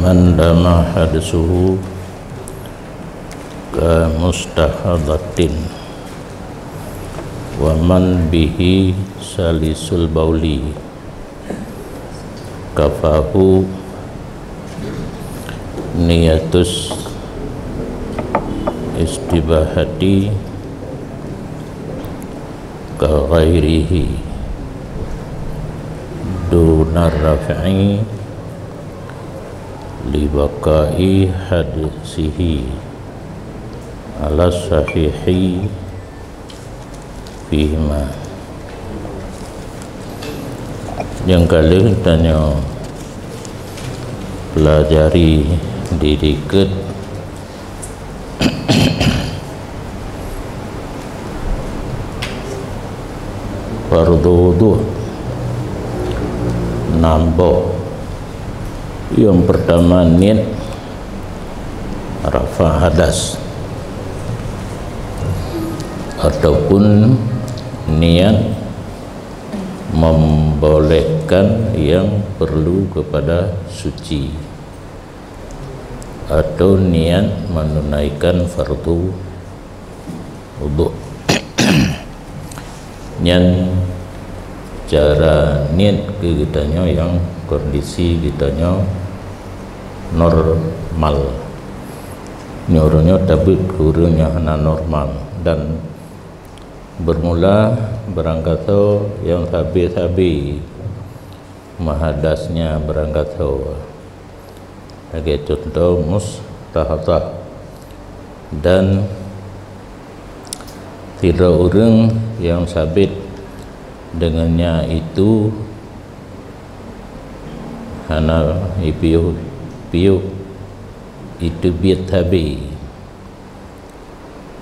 man dama hadsuhu ka mustahadatin wa man bihi salisul bauli kafahu niyatus istibahati ka ghairihi dunar rafi'i libakai hadisihi ala sahihi fihima. Yang kali tanya pelajari diriket fardu wudu nambah. Yang pertama niat rafa hadas ataupun niat membolehkan yang perlu kepada suci atau niat menunaikan fardu wudu. Yang cara niat kitanya yang kondisi kitanya normal, nyuruhnya tapi gurunya hanya normal, dan bermula berangkat yang sabi-sabi mahadasnya berangkat sebagai contoh mustahadah, dan tidak orang yang sabit dengannya itu hana piu itu biat tabi.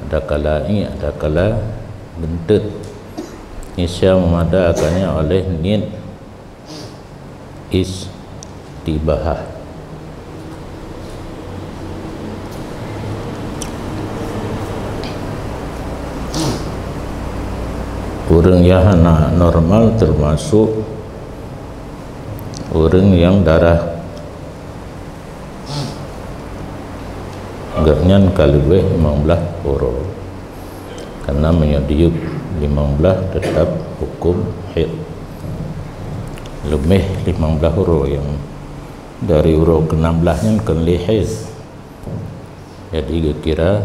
Ada kala ini, ada kala bentuk isya memadakannya oleh niat istibahah. Orang yang hana normal termasuk orang yang darah agaknya kalibeh 15 oro, karena menyediuk 15 tetap hukum haid. Lebih 15 oro yang dari oro ke-16 nya kan haid. Jadi kira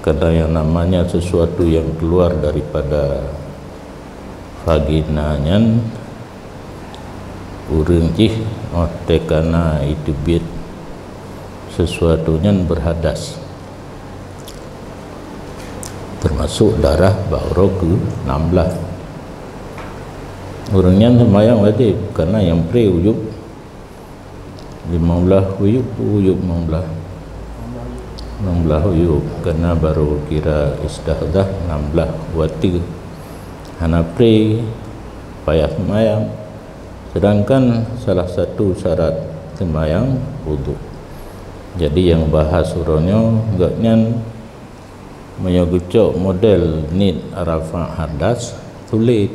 karena yang namanya sesuatu yang keluar daripada vaginanya urang cih tekana itu biat sesuatunya berhadas, termasuk darah bauro ke-16. Orangnya sembahyang wajib karena yang pre uyub 15 uyub 16 uyub, karena baru kira istihdah 16 wati hana pre payah sembahyang, sedangkan salah satu syarat sembahyang wudu. Jadi yang bahas suruhnya enggaknya menyogocok model nit rafa hadas sulit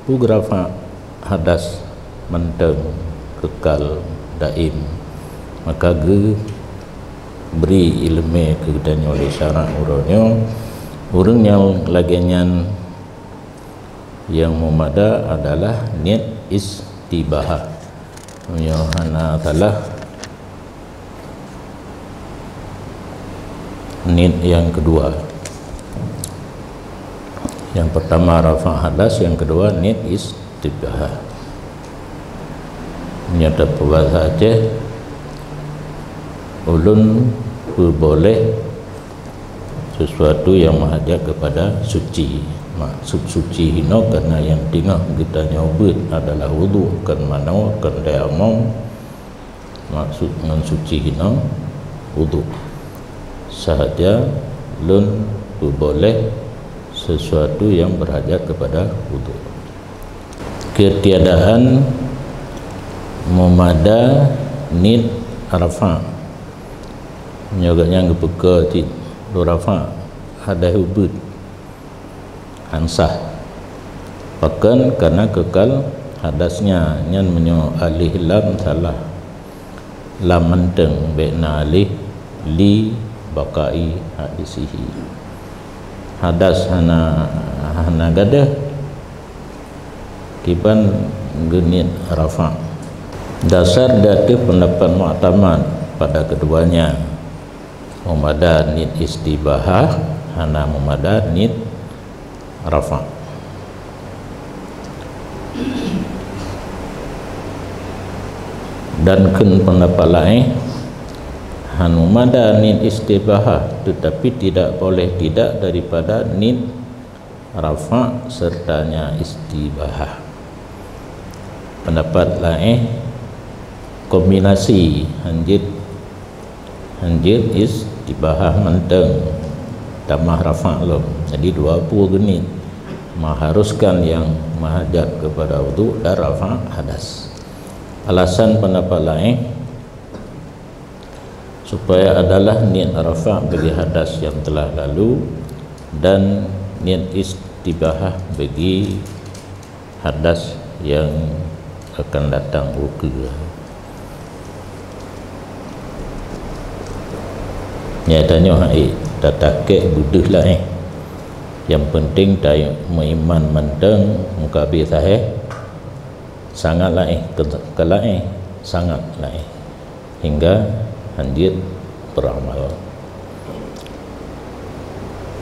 rafa hadas menteng kekal daim, maka beri ilmu kegiatan oleh syarat urangnya. Orang yang laginya yang memada adalah niat istibahah, hana adalah niat yang kedua. Yang pertama rafa hadas, yang kedua niat istibahah. Menyata puasa Aceh ulun boleh sesuatu yang menghajat kepada suci. Maksud suci hino karena yang tinggal kita nyobut adalah wudu, kan mano kan tayamum. Maksud dengan suci hino wudu sahaja. Lun boleh sesuatu yang berhajat kepada wudu. Ketiadaan memada nit arafa nyoganya ngebuka ti dorafa ada hubud ansah pakan karena kekal hadasnya nyan menyo alih lam salah lam menteng bena alih li bakai hadisihi. Hadas hana gadah kiban genit rafa. Dasar dari pendapat mu'tamad pada keduanya memada nit istibahah hana memada nit rafa. Dan kun pendapat lain hanu mada nit istibahah tetapi tidak boleh tidak daripada nit rafa sertanya istibahah. Pendapat lain kombinasi hanjit istibahah menteng tambah rafa lom, jadi 20 genit mengharuskan yang menghajat kepada wudu dan rafa hadas. Alasan pendapat lain supaya adalah niat rafa bagi hadas yang telah lalu dan niat istibahah bagi hadas yang akan datang wuku. Nyatanya tatake buduh lah yang penting tayo meiman menteng mukabi sahih sangatlah kelai sangatlah hingga hanjit beramal.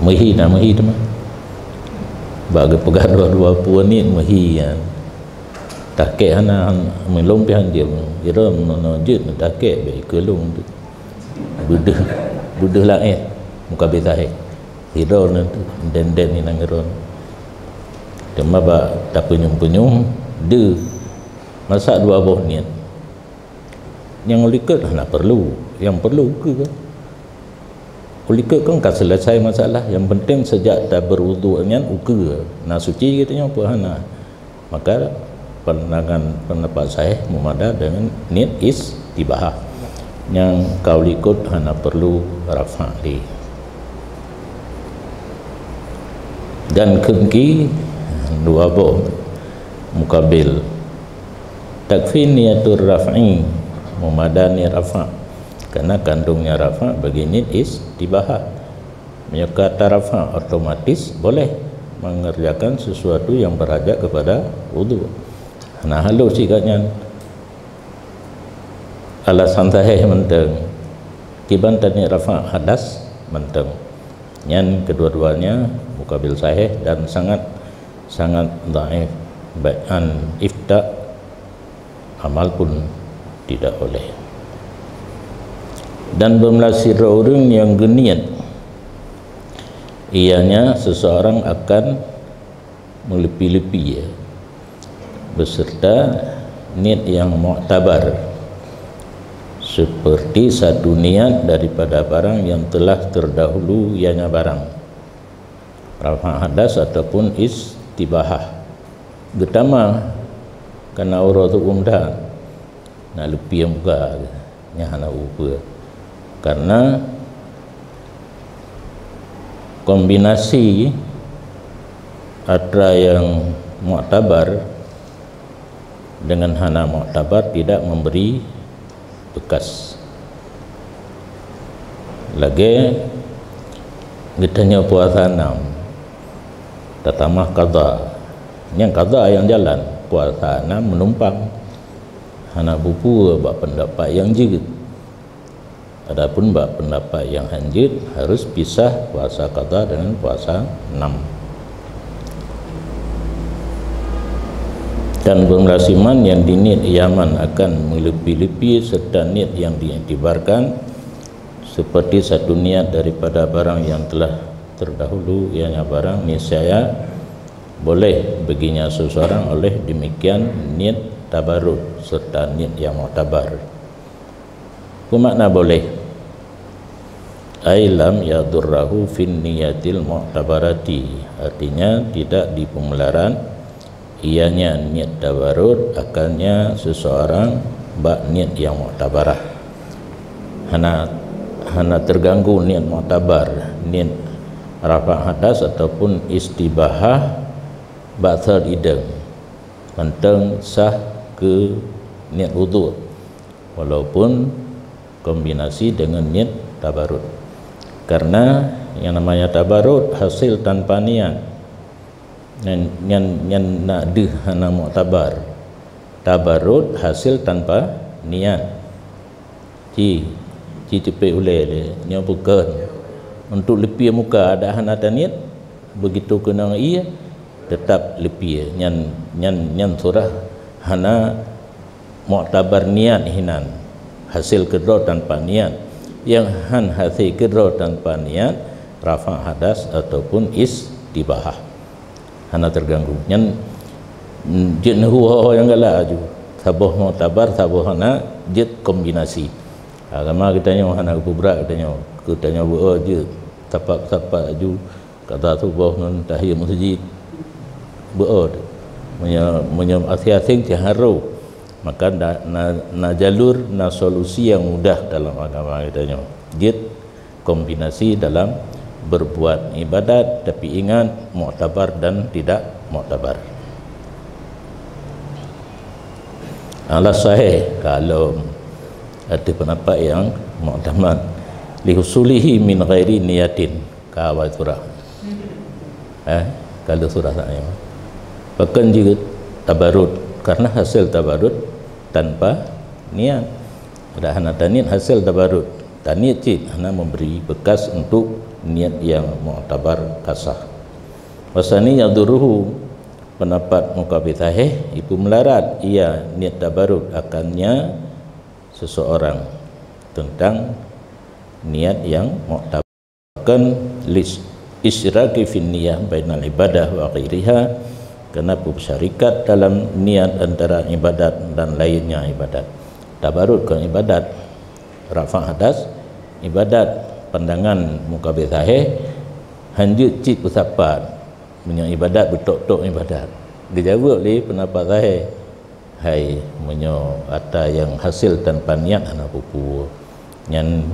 Mehi tu mah bagi pegang dua puan ni mehi kan take hana melong pi hanjit kira menojit take be kelung tu buduh lah muka betah hidau nanti den ni nangeron cuma ba tak penyum de masak 2 buah niat yang ulikat nak perlu yang perlu ke ulikat kan selesai masalah yang penting sejak dah berwudu niat uke nak suci katanya apa hana maka pandangan pendapat saya memada dengan niat istibahah yang kau ikut hana perlu rafa'li. Dan kengki 2 buah mukabil takfi niatur raf'i memadani rafa karena kandungnya rafa bagi niat istibahah. Kata rafa otomatis boleh mengerjakan sesuatu yang berhajat kepada wudu. Nah halus sikatnya alasan sahih menteng kiban tani rafa hadas menteng yang kedua-duanya mukabil sahih dan sangat dhaif bai'an ifta amal pun tidak boleh. Dan bermelasir orang yang geniat ianya seseorang akan melepi-lepi beserta niat yang mu'tabar seperti satu niat daripada barang yang telah terdahulu ianya barang rafa hadas ataupun istibahah getama kana uratu umda nak lepi yang buka nyahana upa karena kombinasi antara yang mu'tabar dengan hana mu'tabar tidak memberi bekas lagi getanya puasa 6 tatamah qada yang qada yang jalan puasa 6 menumpang hana bupu bab pendapat yang jigit adapun bab pendapat yang hanjit harus pisah puasa qada dengan puasa 6. Dan pemrasiman yang diniat iaman akan melepi-lepi serta niat yang diiktibarkan seperti satu niat daripada barang yang telah terdahulu ianya barang niscaya boleh baginya seseorang oleh demikian niat tabarruk serta niat yang mu'tabar. Bermakna boleh ailam yadurrahu fin niyatil mu'tabarati artinya tidak di pemelaran ianya niat tabarruk akalnya seseorang bak niat yang mu'tabarah hana terganggu niat mu'tabar niat rafa hadas ataupun istibahah ba'thal idam tentang sah ke niat wudu walaupun kombinasi dengan niat tabarut, karena yang namanya tabarut hasil tanpa niat yang nak deh hana mu'tabar. Tabarut hasil tanpa niat ci cepet ulai dia nya bukan untuk lepih muka ada hana niat begitu kena ia tetap lepih nyan surah hana mu'tabar niat hinan hasil kedro tanpa niat, yang hasil kedro tanpa niat rafa hadas ataupun istibahah hana terganggu nyan jin huwa yang galak aju sabuh mu'tabar sabuh hana jid kombinasi agama kita nya hana kubrak kita nya buat je tapak aju kata tu bawah nun tahiyat masjid buat menyam asing haru, maka na jalur na solusi yang mudah dalam agama kita nya jid kombinasi dalam berbuat ibadat, tapi ingat mu'tabar dan tidak mu'tabar. Alas sahih kalau ada pendapat yang mu'tamad lihusulihi min ghairi niyatin kawal surah kalau surah saya bahkan juga tabarut karena hasil tabarut tanpa niat ada hana tanit hasil tabarut tanit cik hana memberi bekas untuk niat yang mu'tabar kasah. Wasani yaduruhu pendapat mukabithahih itu melarat ia niat tabarut akannya seseorang tentang niat yang mu'tabarkan lis isyraki fin niyah bainal ibadah wa ghairiha, kerana bersyarikat dalam niat antara ibadat dan lainnya ibadat. Tabarut kan ibadat, rafa' hadas ibadat, pandangan mukabithahih hanjut cik usapat menyo ibadat betok-tok ibadat. Dia jawab li pendapat zahir hai menyo ata yang hasil tanpa niat ana pupu nyan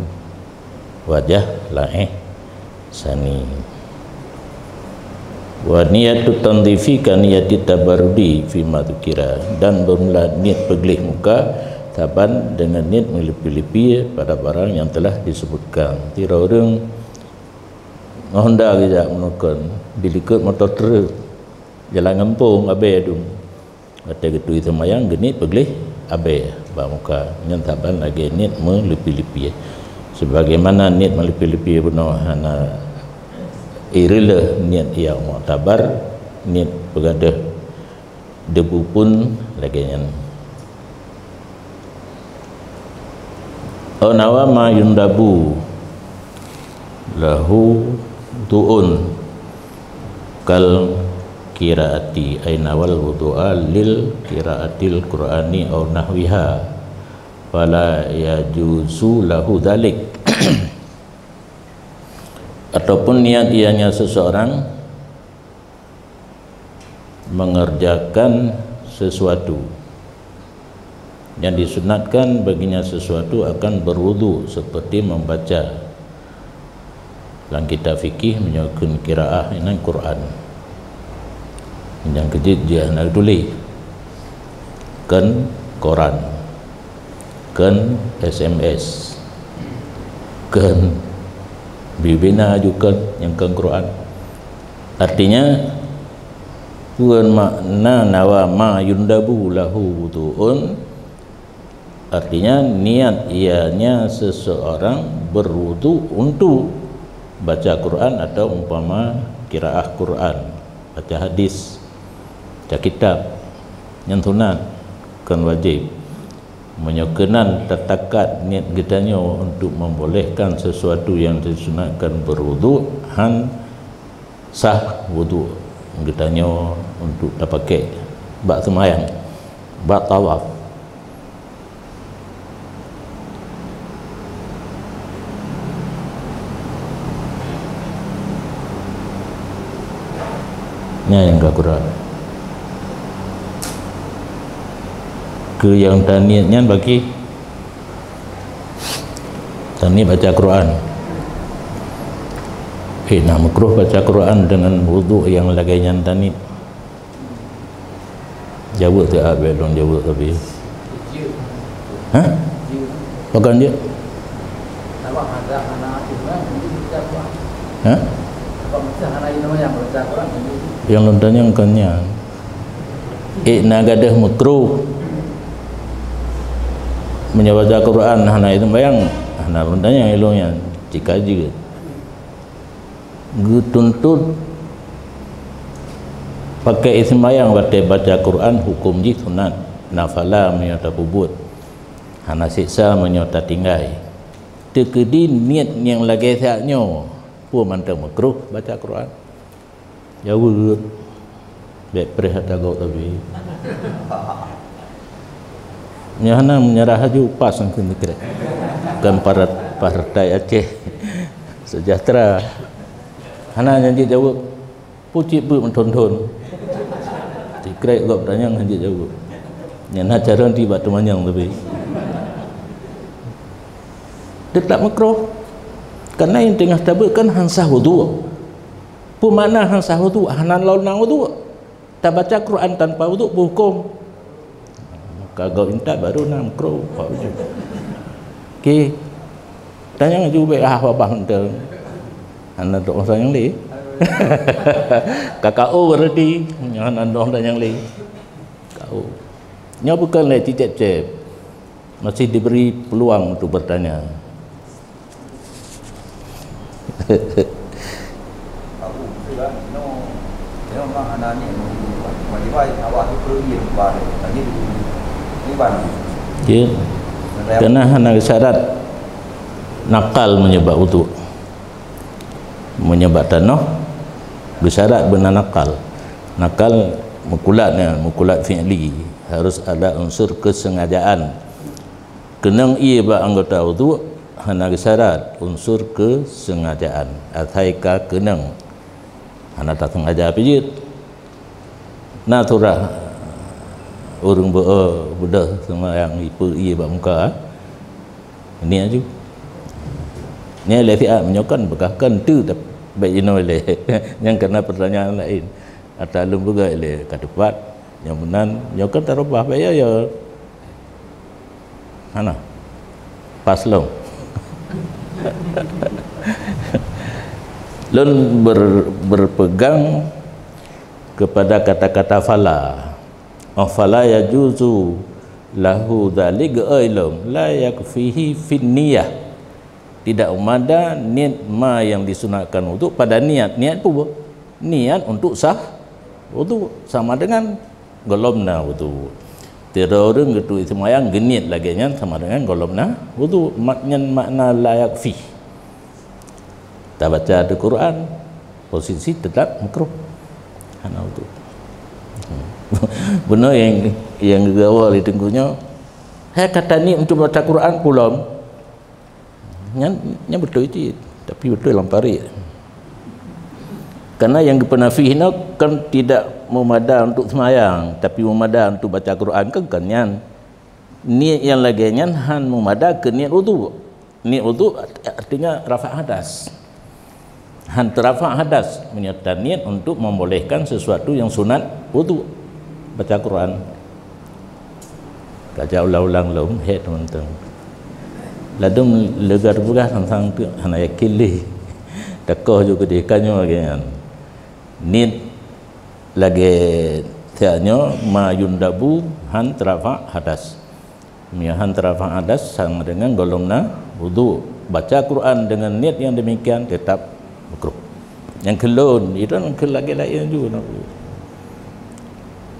wajah laeh sani wa niyatu tandhifi ka niyati tabarudi fi ma dzukira, dan bermula niat pegelih muka taban dengan niat melipi-lipi pada barang yang telah disebutkan. Tira orang honda gejak menukun bilikut motor truk jalan kampung abe dum kata gitu itu mayang genit pegelih abe ba muka nyantaban lagi niat melipi-lipi sebagaimana niat melipi-lipi benar hana irilah niat yang mu'tabar, niat begadah debu pun lagi nyan nawa ma yundabu lahu tu'un kal kiraati ainawal wudu'a lil kiraatil qur'ani au nahwiha fala yajuzu lahu dhalik ataupun niat ianya seseorang mengerjakan sesuatu yang disunatkan baginya sesuatu akan berwudu seperti membaca dalam kitab fikih menyokun kiraah ini Quran yang kejid dia nak tulis kan koran kan SMS kan bibina juga yang kan Quran, artinya tuan makna nawa ma yundabu lahu wudu'un, artinya niat ianya seseorang berwudu untuk baca Quran atau umpama kiraah Quran, baca hadis, baca kitab yang sunat kan wajib menyokenan tetakat niat kitanya untuk membolehkan sesuatu yang disunatkan berwudu han sah wudu kitanya untuk terpakai bak semayang bak tawaf. Yang kurang ke yang taniatnya bagi tani baca Quran nak makruh baca Quran dengan wudu yang lagi yang tani Jawab tu belum jawab tapi. Hah? Bukan dia. Hah? Yang lontanya engkannya. Nagadah makruh menyabaca Quran hana itu bayang hana lontanya yang eloknya jika juga tuntut pakai ismayang baca Quran hukum ji sunat nafala menyota bubut hana siksa menyota tinggai tekedi niat yang lagi siaknya pun mantap makruh baca Quran jauh baik perihata kau tapi nyahana menyerah haju pas mungkin dikira kan partai Aceh sejahtera hana janji jawab pucik pu mentonton dikira kau bertanya janji jawab nyana cara tiba temannya lebih tetap makruh karena yang tengah tabur kan hansah wudu pu mana hansah wudu hanan launang wudu tak baca Quran tanpa wudu hukum kagak intak baru nak makruh okey tanya juga apa hendak anda dok orang yang lain kakak berarti jangan anda orang yang lain kau nya bukan le cicep-cep masih diberi peluang untuk bertanya. Aku sudah no mana ni mari awak tu pergi bar tadi ni ban ya karena hana syarat nakal menyebab wudu menyebab tanah bersyarat benar nakal mukulat fi'li harus ada unsur kesengajaan kenang ia ba anggota wudu hana syarat unsur kesengajaan athaika kenang hana tak sengaja pijit naturah orang budak semua yang ipu ia ba muka ini aja ni lefiat menyokan bekahkan tu baik ino le yang kena pertanyaan lain atau lembaga le kadepat yang menan nyokan tarubah bayar ya mana pas long lun berpegang kepada kata-kata fala yajuzu lahu dzalika ilm la yakfihi fin niyah tidak umada niat ma yang disunatkan untuk pada niat pun niat untuk sah wudu sama dengan golomna wudu tidak orang gitu semayang genit lagi nya sama dengan golomna wudu makna la yakfi tak baca Al-Quran posisi tetap makruh hana wudu benar yang gawal ditunggunya kata ni untuk baca Quran pulang nya betul itu tapi betul lampari karena yang penafihin kan tidak memadai untuk semayang tapi memadai untuk baca Quran kan nyan niat yang lagi nyan han memadai ke niat wudu artinya rafa' hadas han terafa' hadas menyertai niat untuk membolehkan sesuatu yang sunat wudu baca Quran kaca ulang-ulang lom teman-teman ladum legar bukan tentang tu hana yakili takoh juga dikanyo lagi nit lagi tianyo ma yundabu han terafa hadas han terafa hadas sama dengan golongna wudu baca Quran dengan niat yang demikian tetap makruh yang kelon itu kan lagi lain juga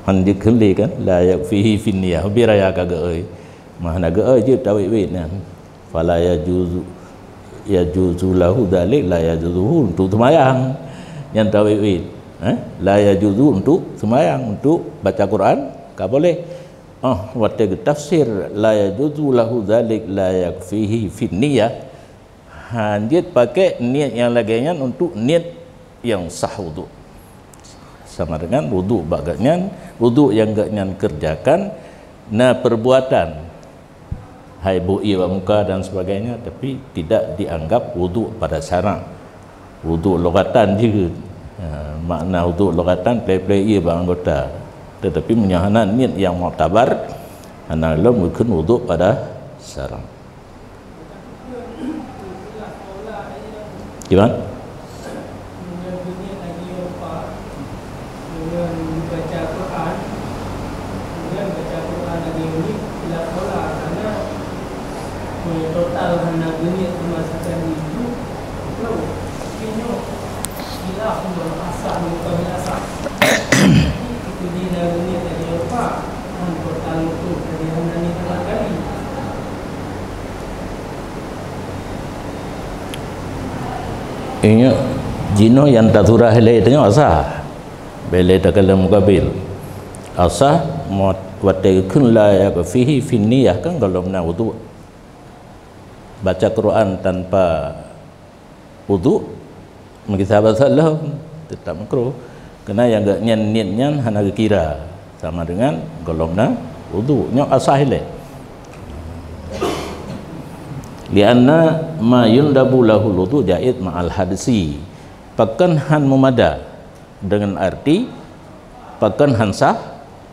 han dikeli kan la yakfihi fin niyah biraya kagak euy mah naga euy je tawit nah fala yajuzu lahu dzalik la yajuzu untuk semayang yang tawid la yajuzu untuk semayang untuk baca Quran tak boleh waktu tafsir la yajuzu lahu dzalik la yakfihi fin niyah hanjit pakai niat yang laginya untuk niat yang sah wudu sama dengan wudu baganya wudu yang gaknya kerjakan perbuatan hai bu'i wa muka dan sebagainya tapi tidak dianggap wudu pada syarak wudu logatan juga makna wudu logatan play-play ia bang anggota tetapi menyahana niat yang mu'tabar hana lo mungkin wuduk pada sarang. Gimana? Ini jino yang taturah helai tanya asah belai takalam mukabil asah watakun la yakfihi fin niyah kan kalau nak wudu baca Quran tanpa wudu bagi sahabat sallallahu tetap makruh kena yang gak nyan hana kira sama dengan golongna wudu nya asah helai lianna ma yundabu lahu wudu jaiz ma'al hadisi pakan han mumada dengan arti pakan han sah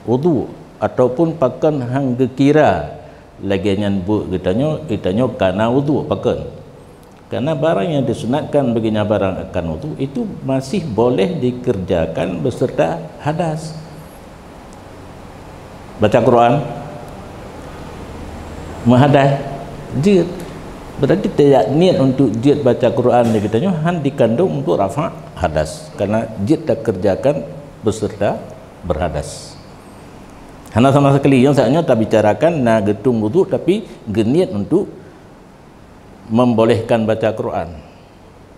wudu ataupun pakan hang gekira lagi nyan bu gitanyo kana wudu pakan karena barang yang disunatkan baginya barang akan wudu itu masih boleh dikerjakan beserta hadas. Baca Quran mahadas jid berarti tidak niat untuk jid baca Quran dia katanya han dikandung untuk rafa hadas karena jid tak kerjakan beserta berhadas. Hana sama sekali yang saatnya tak bicarakan na getung wudu tapi geniat untuk membolehkan baca Quran.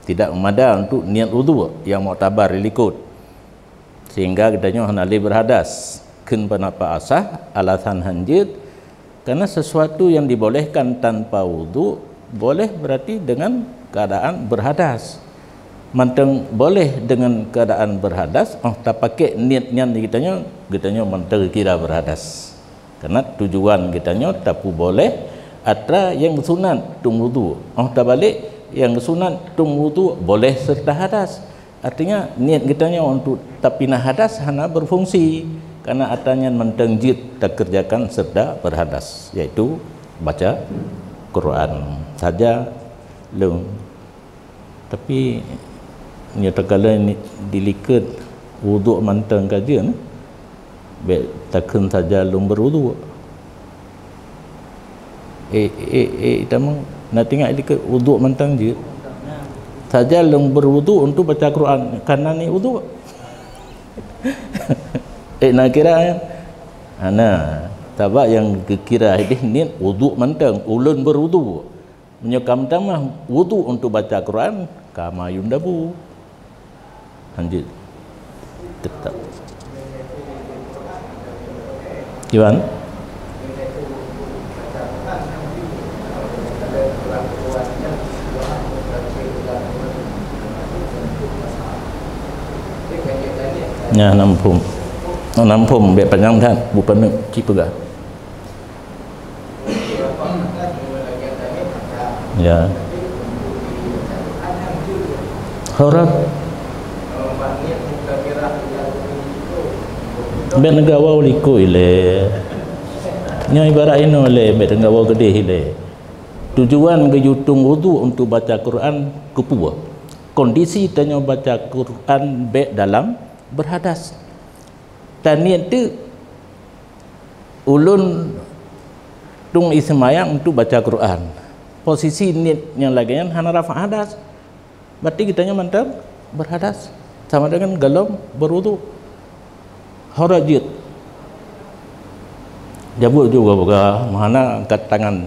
Tidak memada untuk niat wudu yang mu'tabar likut. Sehingga katanya hana li berhadas. Ken panapa asah alasan hanjid karena sesuatu yang dibolehkan tanpa wudu boleh berarti dengan keadaan berhadas. Manteng boleh dengan keadaan berhadas, tak pakai niatnya kitanya manteng kira berhadas. Karena tujuan kitanya tapu boleh atra yang sunat tung wudu. Tak balik yang sunat tung wudu boleh serta hadas. Artinya niat kitanya untuk tapina hadas hana berfungsi karena atanya manteng jid tak kerjakan serta berhadas, yaitu baca Quran saja lung. Tapi ni takala ni dilikat wuduk mantang kajian be takkan saja lung berwuduk tamang nak tengok dilikat wuduk mantang je saja lung berwuduk untuk baca Quran karena ni wuduk nak kira ana tabak yang kira ini niat wuduk mantang ulun berwuduk menyokam tamah wuduk untuk baca Quran kama yundabu lanjut tetap Iwan nya nampum biar panjang kan bukan cipega ya harap bet negawa liko ile nya ibarat ino le bet negawa gede ile tujuan geyutung wudu untuk baca Quran kupua kondisi tanya baca Quran bet dalam berhadas dan niat tu ulun tung ismayang untuk baca Quran posisi niat yang lagian hana rafa hadas berarti kitanya mantap berhadas sama dengan galom berwudu harajit jabut juga buka mana angkat tangan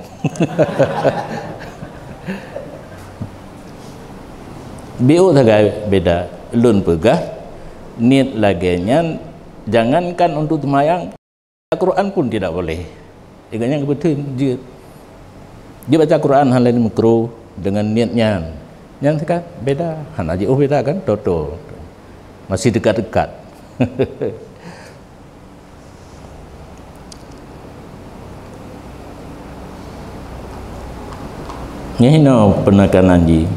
biu tagai beda lun pegah niat lagian jangankan untuk semayang Al-Quran pun tidak boleh ikatnya kebetulan dia baca Quran hal lain makruh dengan niatnya yang sekat beda hana je beda kan toto masih dekat-dekat Nyahina penekanan ji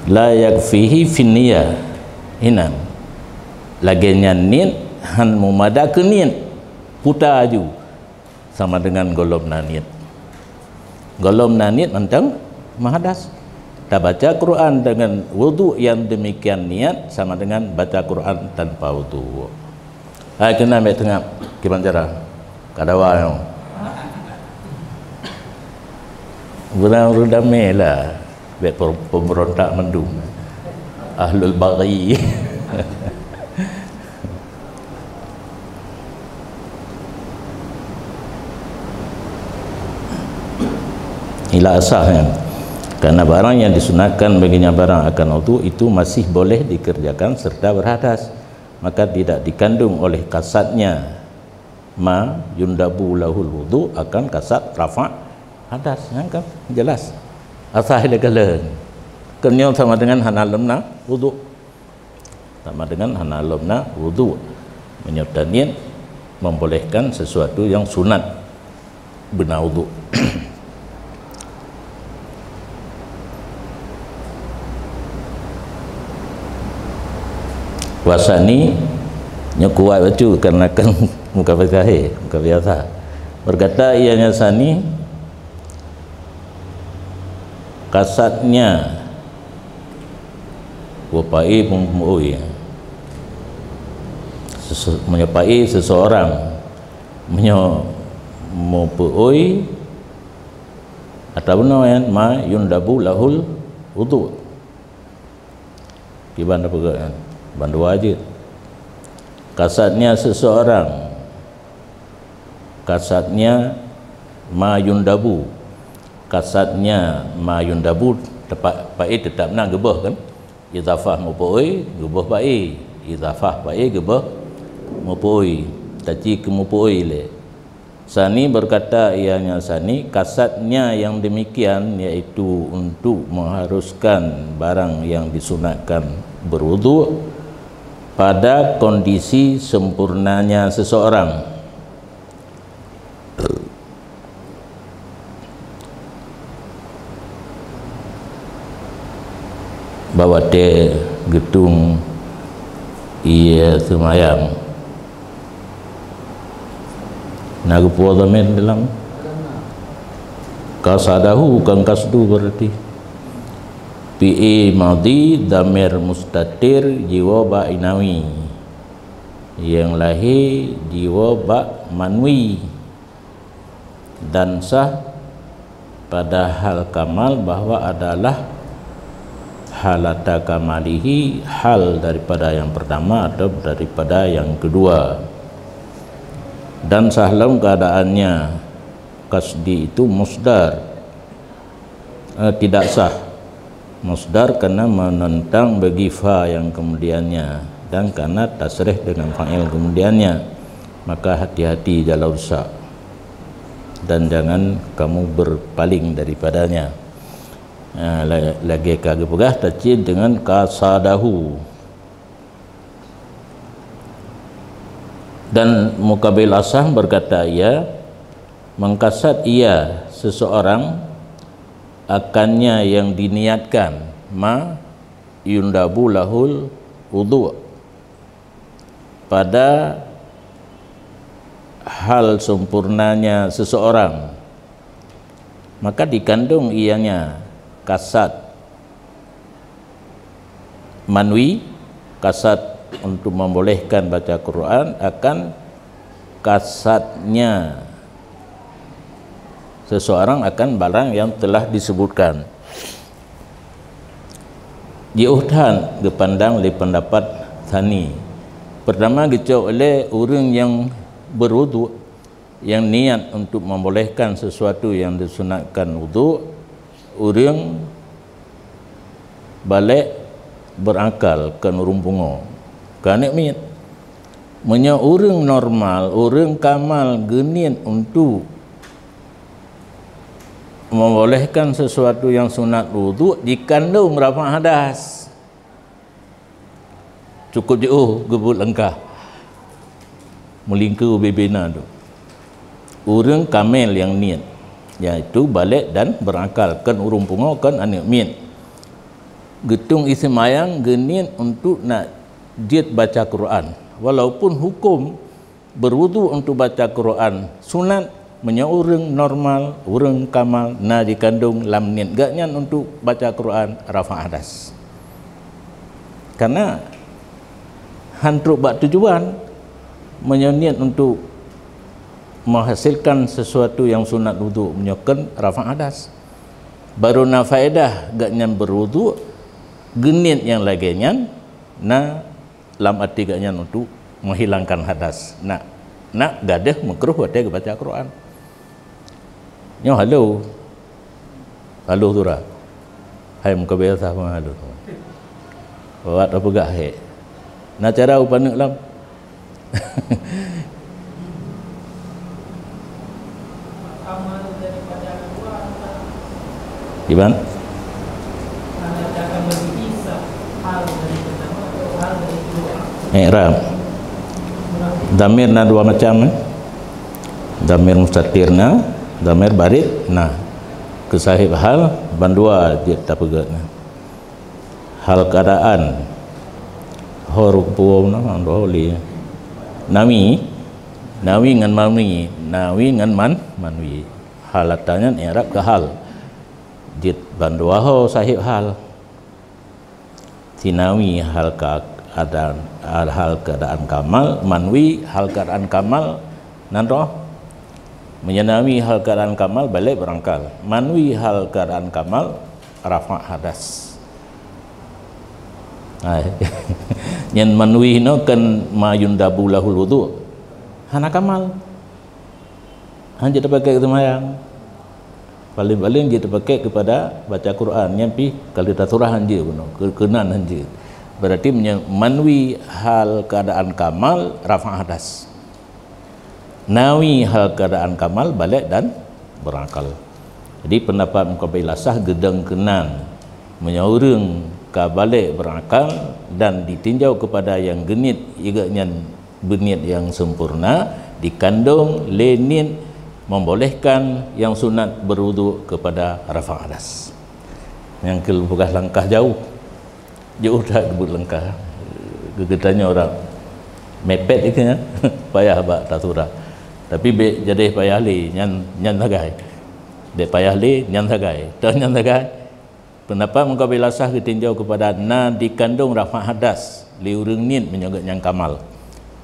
la yakfihi fin niyah hinam laginya niat han mumada ke niat putar aju sama dengan golom niat. Golom niat tentang mahadas. Tak baca Quran dengan wudu yang demikian niat sama dengan baca Quran tanpa wudu. Hai kena ambil tengah gimana cara? Kadawa yang Benar-benar damai lah. Biar pemberontak mendung Ahlul Baghi. Ila asahnya, karena barang yang disunatkan baginya barang akan wudu itu masih boleh dikerjakan serta berhadas, maka tidak dikandung oleh kasatnya ma yundabu lahul wudu akan kasat rafa' hadas. Kan jelas asah dia kala kenyang sama dengan hanalamna wudu, sama dengan hanalamna wudu, menyerta niat membolehkan sesuatu yang sunat benar wudu. Puasa ni nyekuat bacu karena kan muka biasa berkata ianya sani kasatnya wapai pemui menyepai seseorang menyepai atau benar ma yundabu lahul wudu gimana pegang bandu wajib kasatnya seseorang, kasatnya ma yundabu, kasatnya ma yundabu tepat pai tetap nak gebah kan, idafah mupoi gebah pai, idafah pai gebah mupoi, taci ke mupoi le. Sani berkata ianya sani kasatnya yang demikian yaitu untuk mengharuskan barang yang disunatkan berwudu pada kondisi sempurnanya seseorang. Bawa dia gedung ia semayang nagu puasa men dalam kasadahu kan kasdu berarti Pi madhi damir mustatir jiwa ba inawi yang lahir jiwa ba manwi dan sah pada hal kamal bahwa adalah halata kamalihi hal daripada yang pertama atau daripada yang kedua dan sahlam keadaannya kasdi itu musdar tidak sah musdar karena menentang bagi fa yang kemudiannya dan karena tasrih dengan fa'il kemudiannya, maka hati-hati jala rusak dan jangan kamu berpaling daripadanya. Lagi kagak pegah tacid dengan kasadahu dan mukabil asah berkata ia mengkasat ia seseorang akannya yang diniatkan ma yundabu lahul wudu pada hal sempurnanya seseorang, maka dikandung ianya kasat manwi, kasat untuk membolehkan baca Quran akan kasatnya seseorang akan barang yang telah disebutkan. Diuhtan dipandang oleh pendapat Thani. Pertama dicok oleh orang yang berwudu yang niat untuk membolehkan sesuatu yang disunatkan wudu, orang balik berakal ke nurumpungo. Kerana niat menya orang normal, orang kamal geniat untuk membolehkan sesuatu yang sunat wudu dikandung rafa' hadas. Cukup jauh gebut lengkah melingkar bebena tu. Orang kamil yang niat iaitu balik dan berakal kan urung pungo kan anak miat. Getung isi mayang geniat untuk nak diet baca Quran. walaupun hukum berwudu untuk baca Quran sunat menyeorang normal urang kamal na dikandung lam niat gaknya untuk baca Quran rafa hadas. Karena hantruk bak tujuan menyeniat untuk menghasilkan sesuatu yang sunat wudu menyokan rafa hadas. Baru na faedah gaknya berwudu genit yang laginya na lam arti gaknya untuk menghilangkan hadas. Nak gadah makruh wadah baca Quran. Nyo halo turah. Hai muka biasa pun halo. Buat apa gak he? Nak cara upanik lam. Gimana? I'rab. Damir na dua macam. Damir mustatirna, damir barid. Nah, kesahib hal bandua dia tak pegat. Hal keadaan. Huruf puau na andoli. Nawi ngan manwi, nawi ngan manwi. Halatannya i'rab ke hal. Jid bandua ho sahib hal. Tinawi hal keadaan kamal, manwi hal keadaan kamal nanto menyenami hal keadaan kamal balik berangkal, manwi hal keadaan kamal rafa hadas. Yang manwi no kan mayundabu lahul wudu hana kamal hanya dipakai kesemayang paling-paling dia terpakai kepada baca Quran yang pi kalau surah hanje kenan hanje berarti manwi hal keadaan kamal rafa hadas, nawi hal keadaan kamal balik dan berakal. Jadi pendapat muqabilah sah gedang kenan menyaurang ke balik berakal dan ditinjau kepada yang genit igaknya berniat yang sempurna dikandung lenit membolehkan yang sunat berwudu kepada rafa hadas. Yang bukan langkah jauh dah berlangkah. Gegetanya orang mepet itu ya. Payah bak tatura. Tapi jadi payah li nyan tagai. Dek payah li nyan tagai. Dah nyan tagai. Pendapat muqabilah sah ditinjau kepada na dikandung rafa hadas li urang niat menyogat yang kamal.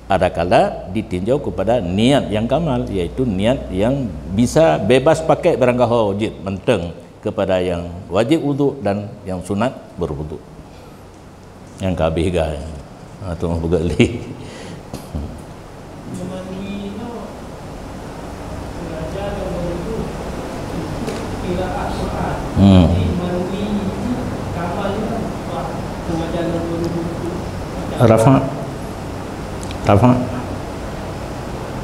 Ada kala ditinjau kepada niat yang kamal, iaitu niat yang bisa bebas pakai barangkah wajib menteng kepada yang wajib wudu dan yang sunat berwudu. Yang kabeh gay atau buka li. Rafa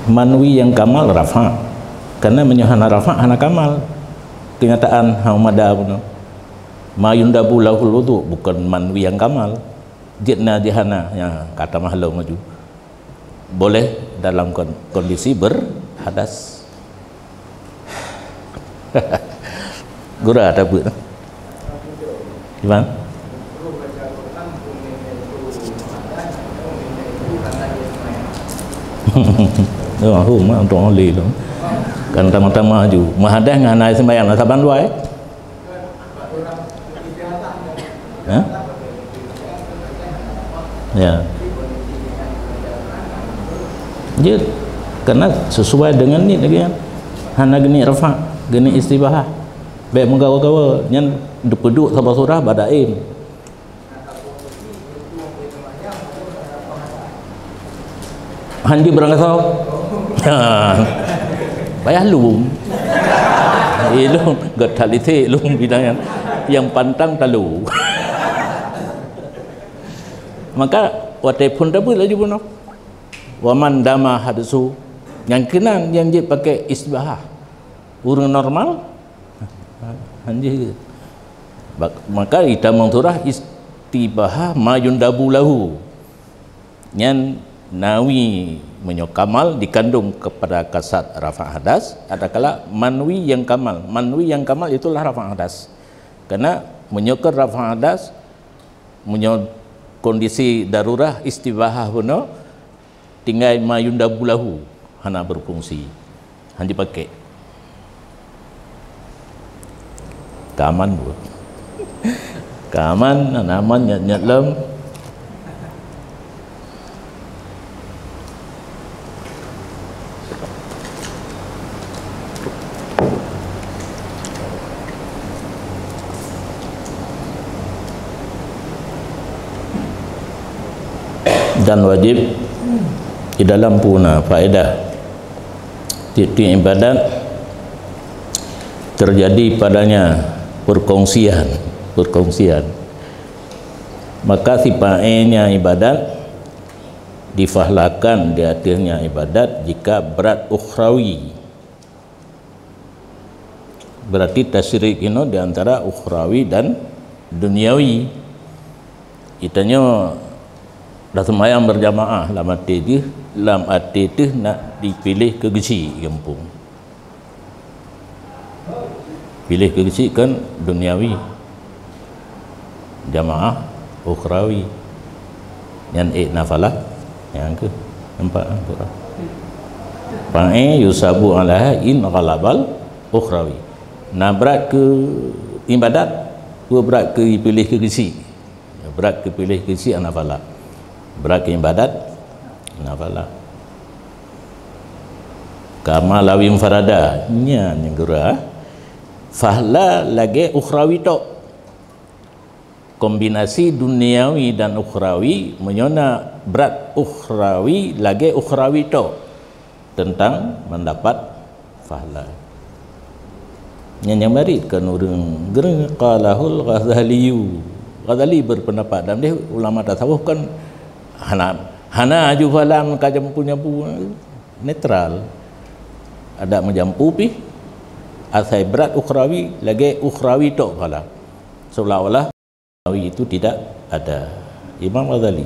manwi yang kamal rafa karena menyahana rafa hana kamal kenyataan haumada pun mayundabu lahul wudu bukan manwi yang kamal jidna dihana ya kata mahlau maju boleh dalam kondisi berhadas. Gura ada bu gimana? Mah untuk oli lo kan tama-tama maju mahadah nganai sembahyang saban dua ya je karena sesuai dengan ni lagi kan hana geni rafa geni istibahah baik menggawa-gawa nyan depeduk sabar surah badaim handi berangkat tau payah lum ilum gak talite lum bidang yang pantang talu maka watai pun dapat lagi pun waman dama hadsu yang kenan yang dia pakai istibahah urang normal handi maka kita mengturah istibahah mayundabu lahu yang nawi menyokamal dikandung kepada kasat rafa hadas ada kala manwi yang kamal itulah rafa hadas karena menyokar rafa hadas kondisi darurah istibahah puno tinggal mayunda bulahu hana berfungsi hanya pakai kaman bu kaman naman nyat lem dan wajib di dalam puna faedah tiap-tiap ibadat terjadi padanya perkongsian maka sifatnya ibadat difahlakan di akhirnya ibadat jika berat ukhrawi, berarti tasyrik ini di antara ukhrawi dan duniawi. Itanya dah semayang berjamaah lam arti itu nak dipilih ke gesi kampung, pilih ke gesi kan duniawi, jamaah ukhrawi yang nafalah yang ke nampak surah pa'i yusabu alaha in ghalabal ukhrawi. Nah berat ke ibadat berat ke pilih ke gesi, berat ke pilih ke gesi nafalah, berat ke ibadat nafalah. Kama lawim farada nya negara fahla lagi ukhrawi tok, kombinasi duniawi dan ukhrawi menyona berat ukhrawi lagi ukhrawi tok tentang mendapat fahla. Yang marid kan urang gereng qalahul Ghazali berpendapat dan dia ulama tasawuf kan hana aju falam kajampu nyapu netral, ada menjampu pi asai berat ukhrawi lagi ukhrawi tok pala, seolah-olah ukhrawi itu tidak ada. Imam Ghazali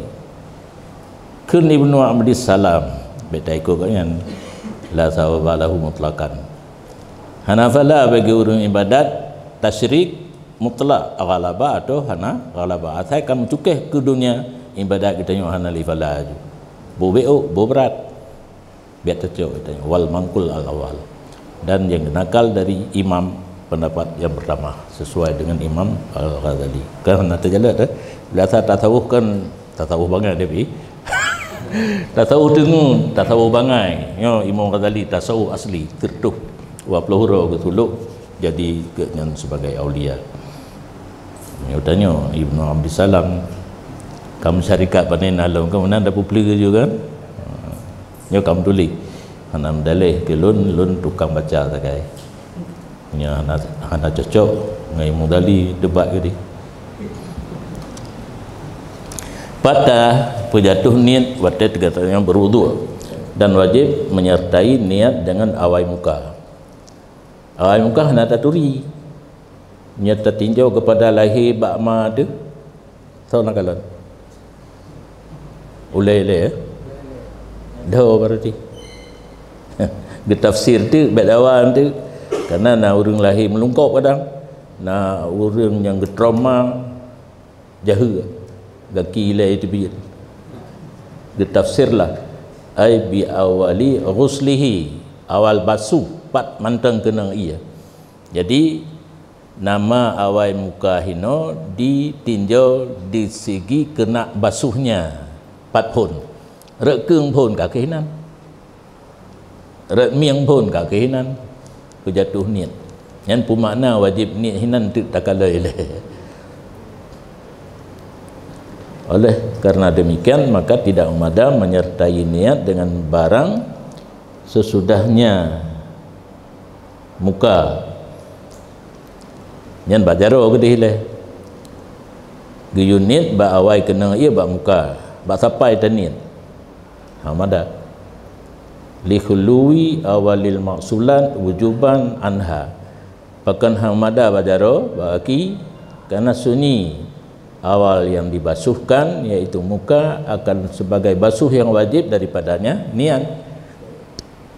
kun Ibnu Abdis Salam betaiko kan la sawabalahu mutlaqan, hanafala bagi orang ibadat tasyrik mutlak ghalaba atau hana ghalaba. Asai kamu cukeh ke dunia ibadat kita nyo hana li fala aju bobeo berat biar tercok kita wal mangkul al awal. Dan yang nakal dari imam pendapat yang pertama sesuai dengan Imam Al-Ghazali kerana terjalat biasa tasawuf kan tasawuf bangai dia tasawuf dengung tasawuf bangai yo Imam Ghazali tasawuf asli tertuh 20 huruf ketuluk jadi kenyang sebagai aulia. Yo tanya Ibnu Abdis Salam kamu syarikat panen alam kamu nanda publik juga kan yo kamu tulis hanam dalih ke lun tukang baca sakai nya hana cocok ngai mudali debat ke di patah pejatuh niat waktu katanya berwudu dan wajib menyertai niat dengan awai muka. Awai muka hana taturi nyata tinjau kepada lahir bakma tu tahu nak kalan ulai dah berarti getafsir tu badawan tu karena na orang lahir melungkop kadang na orang yang getrauma jahu gaki ilai itu biar getafsirlah ai bi awali ghuslihi awal basuh pat mantang kenang ia. Jadi nama awai muka hino ditinjau di segi kena basuhnya pat pun rekeng pun kakinan rek miang pun kakinan kejatuh niat yang pumakna wajib niat hinan tu takala ileh. Oleh karena demikian maka tidak memadam menyertai niat dengan barang sesudahnya muka yang bajaro ke dihileh giyunit ba awai kena ia ba muka ba sapai tanit hamada li khului awalil maqsulan wujuban anha pakan hamada bajaro baki karena sunyi awal yang dibasuhkan yaitu muka akan sebagai basuh yang wajib daripadanya niat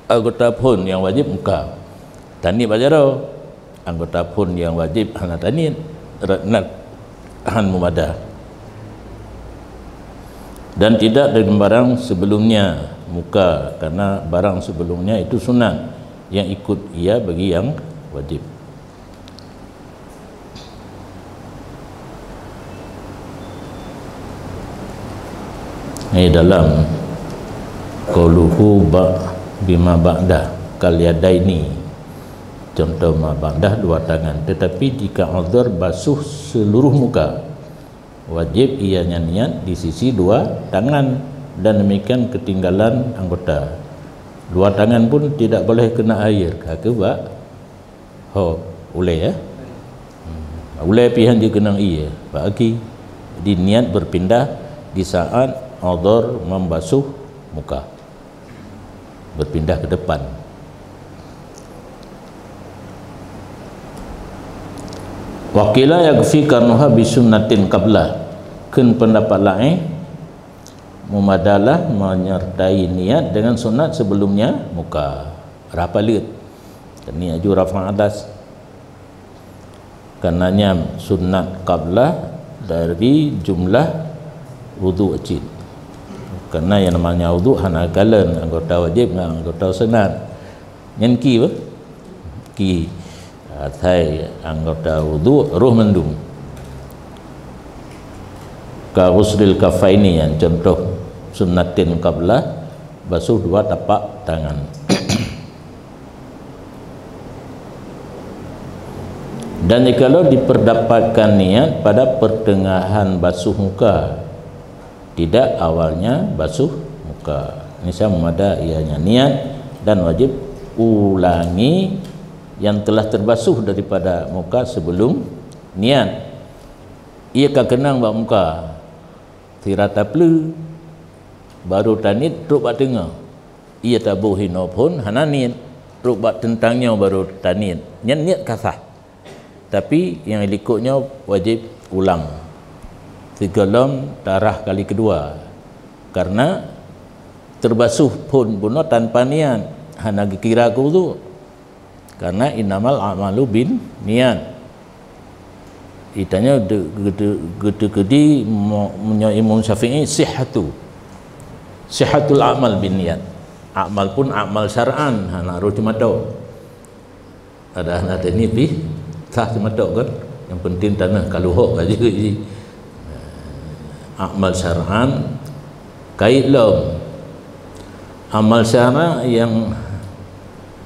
anggota pun yang wajib muka tani bajaro anggota pun yang wajib hana tani ratnat han mumada dan tidak dengan barang sebelumnya muka, karena barang sebelumnya itu sunat, yang ikut ia bagi yang wajib. Ini dalam qauluhu bima ba'dah kal yadaini, contoh ma ba'dah dua tangan. Tetapi jika uzur basuh seluruh muka, wajib ianya niat di sisi dua tangan, dan demikian ketinggalan anggota. Dua tangan pun tidak boleh kena air. Kakak bak ulai ya. Ulai pihan dia kena iya. Bagi di niat berpindah di saat uzur membasuh muka, berpindah ke depan. Wakila yakfi karnuha bisunnatin qabla, kun pendapat lain memadalah menyertai niat dengan sunat sebelumnya muka. Rapalit niat ju rafa atas, karenanya sunat qabla dari jumlah wudu wajib. Karena yang namanya wudu hana kalan anggota wajib dengan anggota sunat. Nyen ki apa? Ki atai anggota wudu ruh mendung. Ka ghusril kafaini, yang contoh sunnatin qabla, basuh dua tapak tangan. Dan jikalau diperdapatkan niat pada pertengahan basuh muka, tidak awalnya basuh muka, ini sama ada ianya niat, dan wajib ulangi yang telah terbasuh daripada muka sebelum niat. Ia ka kenang bak muka tirata pelu baru tanit ruk bak tengah, ia tabuh hino pun hana niat ruk bak tentangnya baru tanit, niat kasah. Tapi yang ikutnya wajib ulang 3 lom darah kali kedua, karena terbasuh pun bunuh tanpa niat hana kira wudu, karena innamal a'malu bin niat. Itanya gede menyo Imam Syafi'i sihatul amal bin niat. Amal pun amal syar'an hana ru cuma do. Ada ini pi sah cuma do kan. Yang penting tanah kalau hok aja ji. Amal syar'an kait lom. Amal syar'an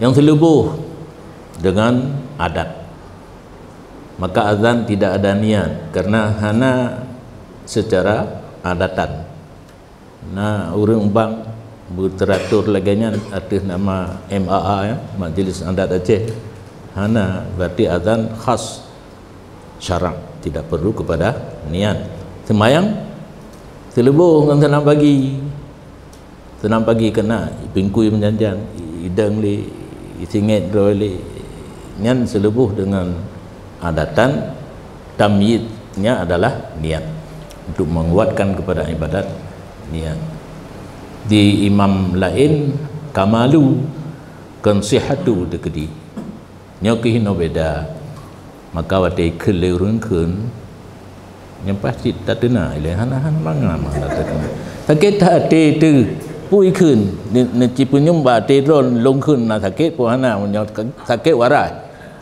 yang terlebuh dengan adat, maka azan tidak ada niat karena hana secara adatan. Nah, urang bang berteratur laganya atas nama MAA ya, Majlis Adat Aceh. Hana berarti azan khas syarak, tidak perlu kepada niat. Semayang terlebuh dengan senam pagi kena pingkui menjanjan idang li isingit droli nyan selebuh dengan adatan. Tamyidnya adalah niat, untuk menguatkan kepada ibadat niat. Di imam lain kamalu konsihatu dekedi nyoki no beda, maka wate kelurun kun yang pasti tak dena ile hana mangam sakit hati tu pui kun ni cipunyum ba te ron long kun na sakit po hana munyo sakit warai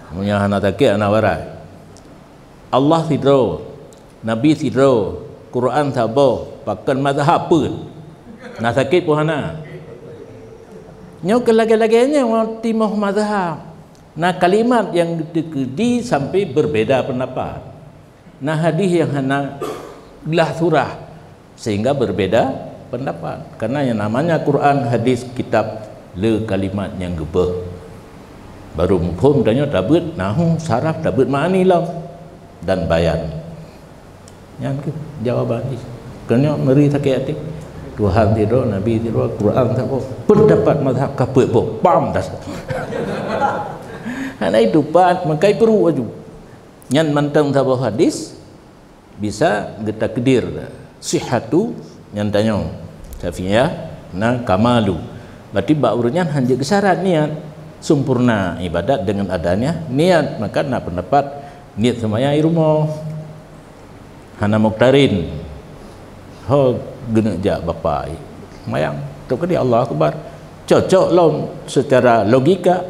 munyo hana sakit ana warai. Allah sidro, Nabi sidro, Quran sabo, pakan mazhab pun na sakit po hana nyo kelagi-laginya mau timah mazhab. Nah, kalimat yang dikedi sampai berbeda pendapat. Nah, hadis yang hana belah surah sehingga berbeda pendapat. Karena yang namanya Quran, hadis, kitab le kalimat yang gebeh. Baru mufhum tanya tabut, nahu saraf tabut ma'ani lam dan bayan. Yang jawaban ini. Kerana meri sakit hati. Tuhan tidur, Nabi tidur, Quran tak pendapat mazhab kaput bo, pam dah. Karena itu pat makai perlu aju. Nyan mantang sabah hadis bisa kita kedir sihatu nyan tanya Syafi'iyah na kamalu. Berarti baurnya hanya syarat niat, sempurna ibadat dengan adanya niat. Maka nak pendapat niat semaya irmo hana muktarin ho gena jak bapai mayang Tok dia Allah Akbar. Cocok lah secara logika,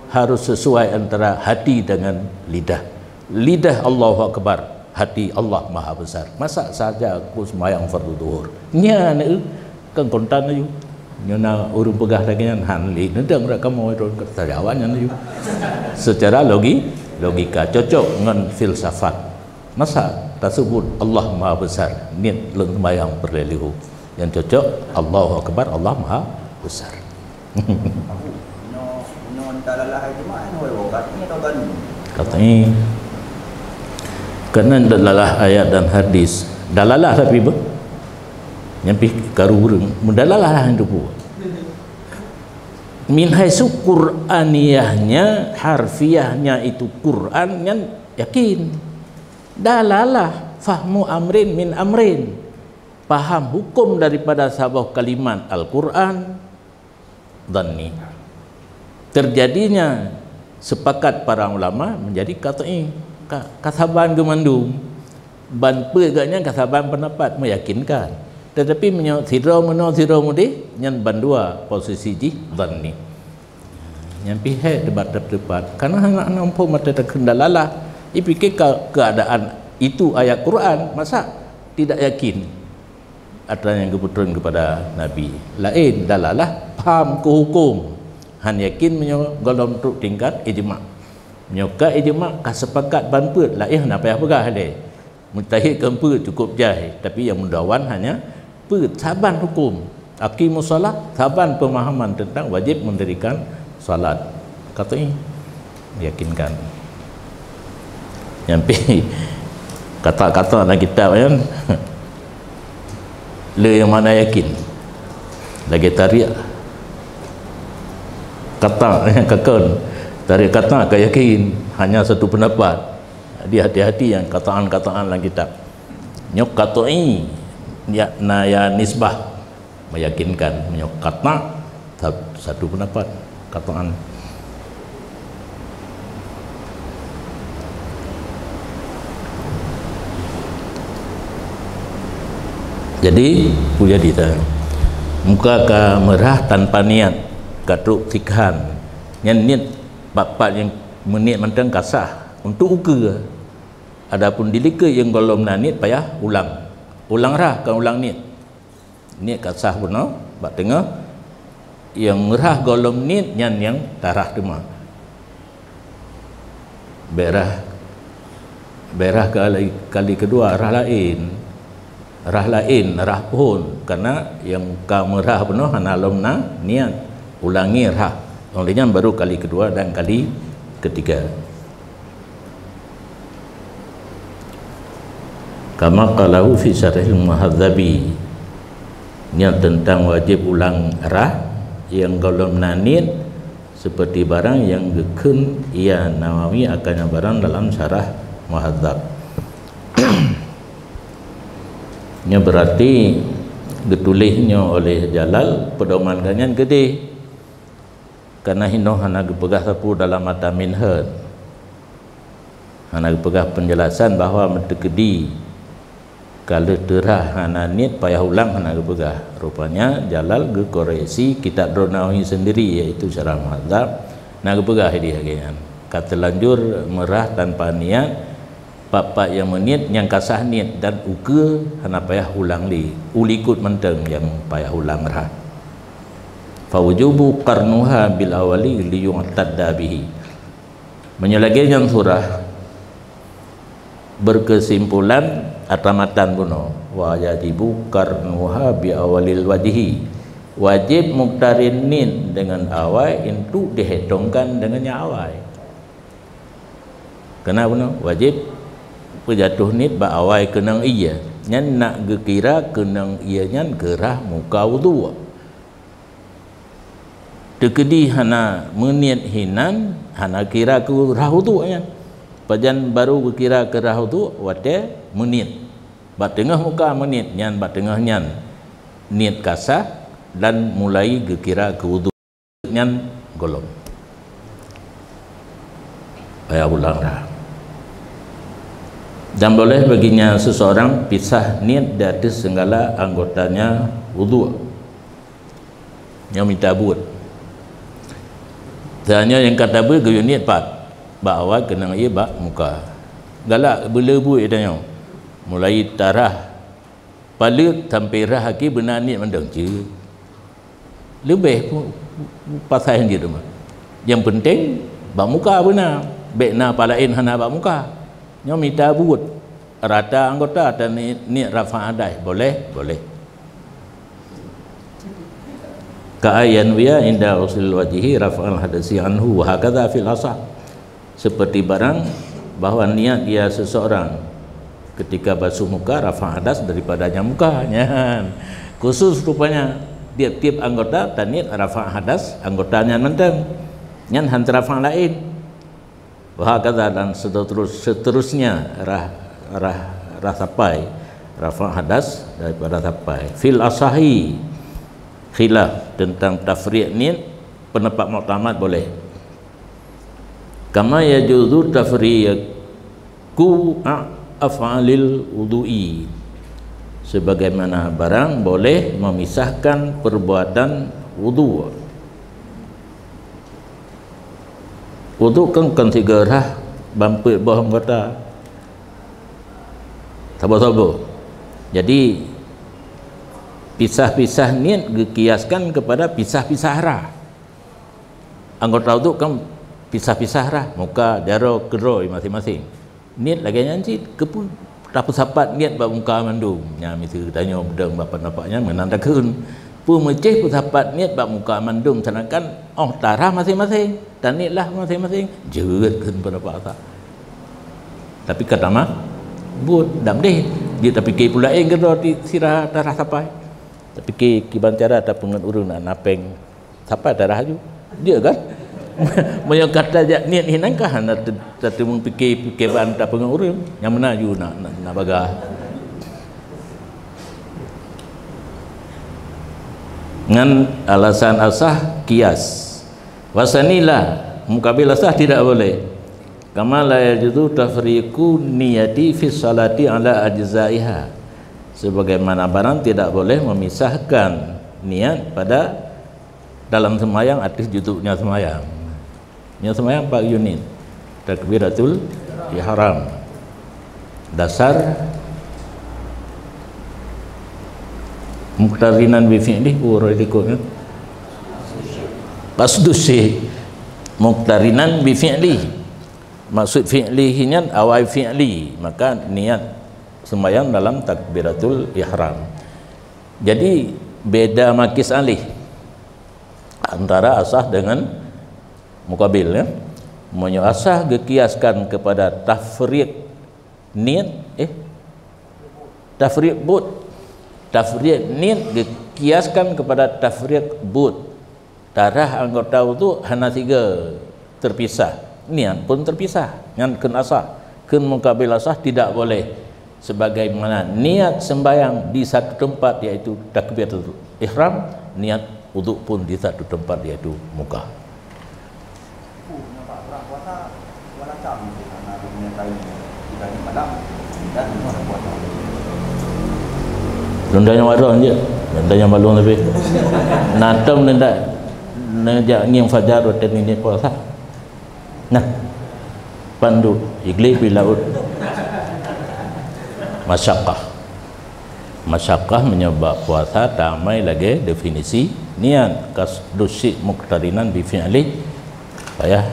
harus sesuai antara hati dengan lidah. Lidah Allahu Akbar, hati Allah Maha Besar. Masa saja aku sembahyang fardu zuhur. Nya ne kan kontan ayu. Nya na urung pegah lagi kan hanli. Nedang rak kamu ron ketajawannya ayu. Secara logika cocok dengan filsafat. Masa tersebut Allah Maha Besar, niat leung sembahyang perlelihu. Yang cocok Allahu Akbar, Allah Maha Besar. Aku nyo talalah itu mah anu katanya tau kan. Katanya kerana dalalah ayat dan hadis. Dalalah tapi apa? Nyampi karu urang, mendalalah hidup. Min haitsu Qur'aniyahnya, harfiahnya itu Quran yang yakin. Dalalah fahmu amrin min amrin, paham hukum daripada sebuah kalimat Al-Quran. Dhanni, terjadinya sepakat para ulama menjadi katanya kasaban gemandum ban peganya kasaban pendapat meyakinkan, tetapi menyok siro mudi nyan ban dua posisi ji dhanni nyampi he debat karena anak-anak umpam mata terkendalalah dipikir keadaan itu ayat Quran, masa tidak yakin ada yang kebetulan kepada Nabi. Lain dalalah paham ke hukum, han yakin menyo golong tu tingkat ijma'. Menyoka ijma' kasepakat banput lain apa yang pegah le. Mujtahid kempu cukup jahil, tapi yang mundawan hanya saban hukum. Aqimus solat, saban pemahaman tentang wajib mendirikan salat. Katanya yakinkan. Nyampi kata-kata dalam kitab kan. Le yang mana yakin lagi tarik kata yang kakon tarik kata ke yakin hanya satu pendapat. Dia hati-hati yang kataan-kataan dalam kitab nyok katoi ya naya nisbah meyakinkan, nyok kata satu pendapat kataan. Jadi punya kita muka ka merah tanpa niat katruk tikhan yang niat bapak yang meniat mentang kasah untuk uka. Adapun dilika yang golom niat payah ulang rah kan ulang niat kasah benar bak tengah yang merah golom niat yang tarah demah berah kali kedua rah lain rah pun karena yang kamerah penuh analomna niat ulangi rah olehnya baru kali kedua dan kali ketiga. Kama qalahu fi syarhil muhadzabi, niat tentang wajib ulang rah yang golomna niat seperti barang yang gekun ia Nawawi akan barang dalam syarah muhadzab. Nya berarti ditulisnya oleh Jalal pedoman kanyan gede karena hino hana gepegah sapu dalam mata minhaj hana gepegah penjelasan bahawa mentekedi kalau terah hana niat payah ulang hana gepegah. Rupanya Jalal gekoreksi kitab Ronawi sendiri iaitu syarah muhadzab na gepegah dia kanyan kata lanjur merah tanpa niat bapak yang meniat yang kasah niat dan uka hana payah ulang li ulikut menteng yang payah ulang rah. Fa wujubu qarnuha bil awali li yu'tadda bihi. Menyelagi yang surah berkesimpulan atamatan buno wa yajibu qarnuha bi awalil wajhi, wajib muktarin niat dengan awal itu dihitungkan dengannya awal. Kenapa no? Wajib pejatuh nit ba awai kenang iya nyan nak gekira kenang iya nyan gerah muka wudu tekedi hana meniat hinan hana kira ke rah wudu nyan pajan baru gekira ke rah wudu wate meniat ba tengah muka meniat nyan ba tengah nyan niat kasah dan mulai gekira ke wudu nyan golong payah ulang dah. Dan boleh baginya seseorang pisah niat dari segala anggotanya wudu. yang minta buat tanya yang kata ber ke unit pat bawa kena ia bak muka galak bila buat tanya mulai tarah palut sampai rah aki benar ni mandang je lebih pasal yang gitu mah yang penting bak muka benar bekna palain hana bak muka nyo minta buat rata anggota dan ni rafa adai boleh ka'ayan wiya inda usul wajihi rafa'al hadasi anhu wa hakadha fil asah seperti barang bahawa niat dia seseorang ketika basuh muka rafa' hadas daripadanya mukanya khusus rupanya tiap-tiap anggota tanit rafa' hadas anggotanya nenteng nyan hantar rafa' lain wa hakadha dan seterusnya rah sapai rafa' hadas daripada sapai fil asahi khilaf tentang tafriq niat pendapat muktamad boleh kama yajuzu tafriqu af'alil wudu'i sebagaimana barang boleh memisahkan perbuatan wudu kan tiga rah bampit bawah anggota sabar-sabar jadi pisah-pisah niat dikiaskan kepada pisah-pisah rah anggota wudu kan pisah-pisah rah muka dara kedua masing-masing niat lagi nyanci kepun tak sapat niat bab muka mandum nya mesti tanya bedang bapa napaknya menandakan pu meceh pu sapat niat bab muka mandum sedangkan tarah masing-masing dan niatlah masing-masing jeutkeun pada pak tapi kata mah buat dam deh dia tapi ke pula kedua di sirah tarah sampai tapi ki bancara ada pengen urun napeng sampai darah ju dia kan banyak kata niat hinang kah nak mung fikir ban tak pengen urun yang mana ju nak bagah dengan alasan asah kias wasanilah mukabil asah tidak boleh kama la yajuzu tafriqu niyati fi salati ala ajzaiha sebagaimana barang tidak boleh memisahkan niat pada dalam sembahyang atas juzuknya sembahyang. Nya sembahyang 4 unit. Takbiratul ihram. Dasar muqtarinan bi fi'li uridikun. Qasdusi muqtarinan bi fi'li. Maksud fi'lihinya awal fi'li, maka niat sembahyang dalam takbiratul ihram. Jadi beda makis alih antara asah dengan mukabil ya. Menyo asah dikiaskan kepada tafriq niat tafriq but tafriq niat dikiaskan kepada tafriq but darah anggota wudu hana 3 terpisah niat pun terpisah dengan ken asah ken mukabil asah tidak boleh sebagaimana niat sembahyang di satu tempat yaitu takbiratul ihram niat wudu pun di satu tempat yaitu muka Lundanya warung je lundanya balung lebih natam nendak nejak nging fajar hotel ini puasa nah pandu igli bilaut masyakkah menyebab puasa damai lagi definisi niat kasdusi muqtarinan bi fi'li payah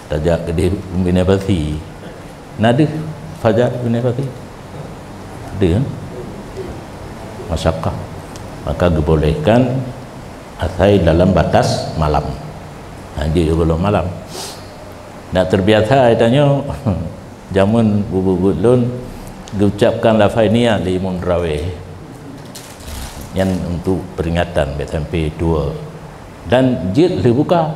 tajak gede binabati nadi fajar binabati dengan masyakkah maka dibolehkan asai dalam batas malam dia juga malam nak terbiasa tanya jamun bubut lun diucapkan lafaz niat di imun raweh yang untuk peringatan sampai 2 dan jid dibuka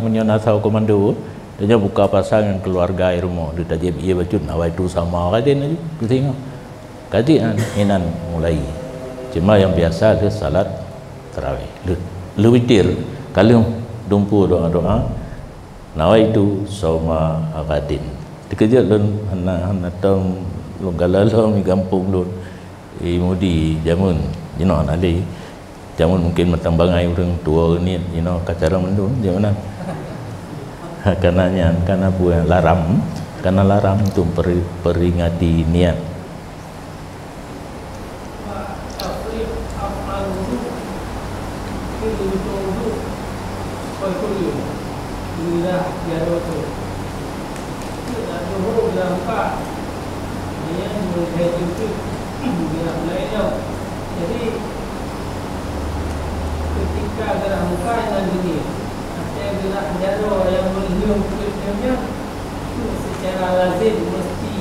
menyonasau komando dia buka pasangan keluarga rumah dia tajib ia bacut awal itu sama kadin aja kita tengok kajian inan mulai cuma yang biasa dia salat tarawih lu witir kalau dumpu doa-doa nawai itu sama akadin dikejut lun hana tong lung galalong di kampung lun mudi jamun jinon ali Jangan mungkin mentambangai orang tua ni, kacara mendung je mana. Karena buat laram, karena laram untuk peringati niat. Jadi ketika gerah muka dengan begini, ada gerah jaro yang menyium kulitnya, itu secara lazim mesti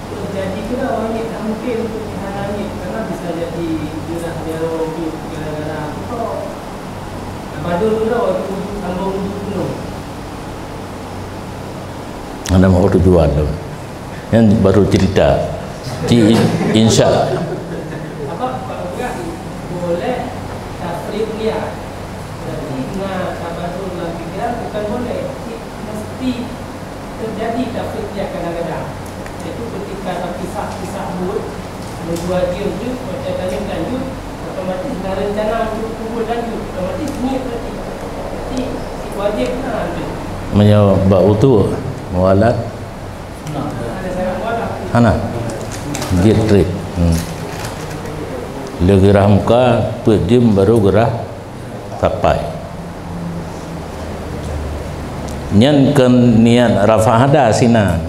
terjadi kena wangi, tak mungkin untuk dihalangi karena bisa jadi gerah jaro gara-gara apa? Badul tu waktu sambung penuh. Anda mau tujuan tu, yang baru cerita, insya. Boleh tafrid dia, jadi dengan tabasul dalam fikiran bukan boleh, mesti terjadi tafrid dia kadang-kadang. Itu ketika terpisah-pisah buat dua jam tu, macam tadi lanjut, otomatis dengan rencana untuk kubur lanjut, otomatis niat berarti si wajib kan tu. Menyebab utuh, mualat. Ada syarat mualat. Hana, gitrit. Bila gerah muka, perjam baru gerah sampai. Nyankan niat rafa hadas sina.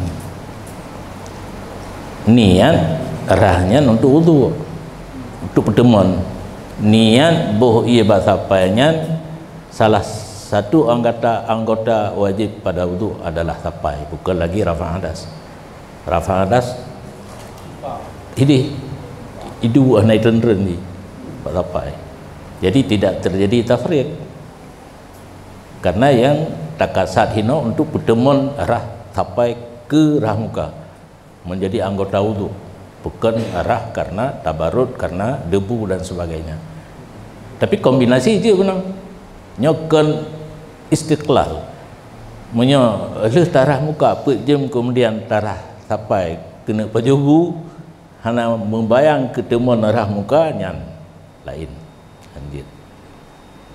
Niat rahnya untuk wudu, untuk pertemuan. Niat boh ia basapainya salah satu anggota wajib pada wudu adalah sapai, bukan lagi rafa hadas. Rafa hadas ini itu anai tendren ni sampai. Jadi tidak terjadi tafriq karena yang takasat hino untuk pertemuan arah sampai ke rah muka menjadi anggota wudu, bukan arah karena tabarut, karena debu dan sebagainya. Tapi kombinasi je benar nyokan istiqlal menyo tarah muka perjam kemudian tarah sampai kena pajubu hana membayang ketemuan arah muka nyan lain anjit.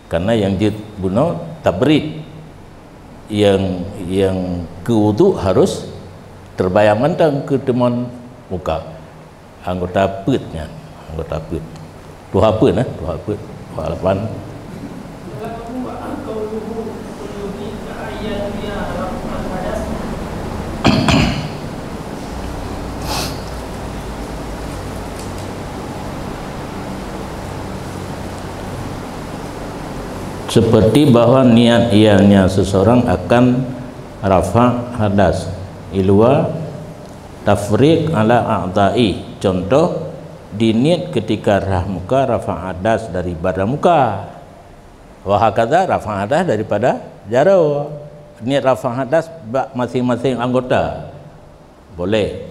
Karena yang jid buno tabrid yang ke wudu harus terbayang mentang ketemuan muka anggota perutnya, anggota perut. Tu apa nah? Tu apa? Halapan seperti bahwa niat ianya seseorang akan rafa hadas ilwa tafriq ala a'dai. Contoh diniat ketika rah muka rafa hadas dari badan muka, wa hakadha rafa hadas daripada jaro. Niat rafa hadas masing-masing anggota boleh.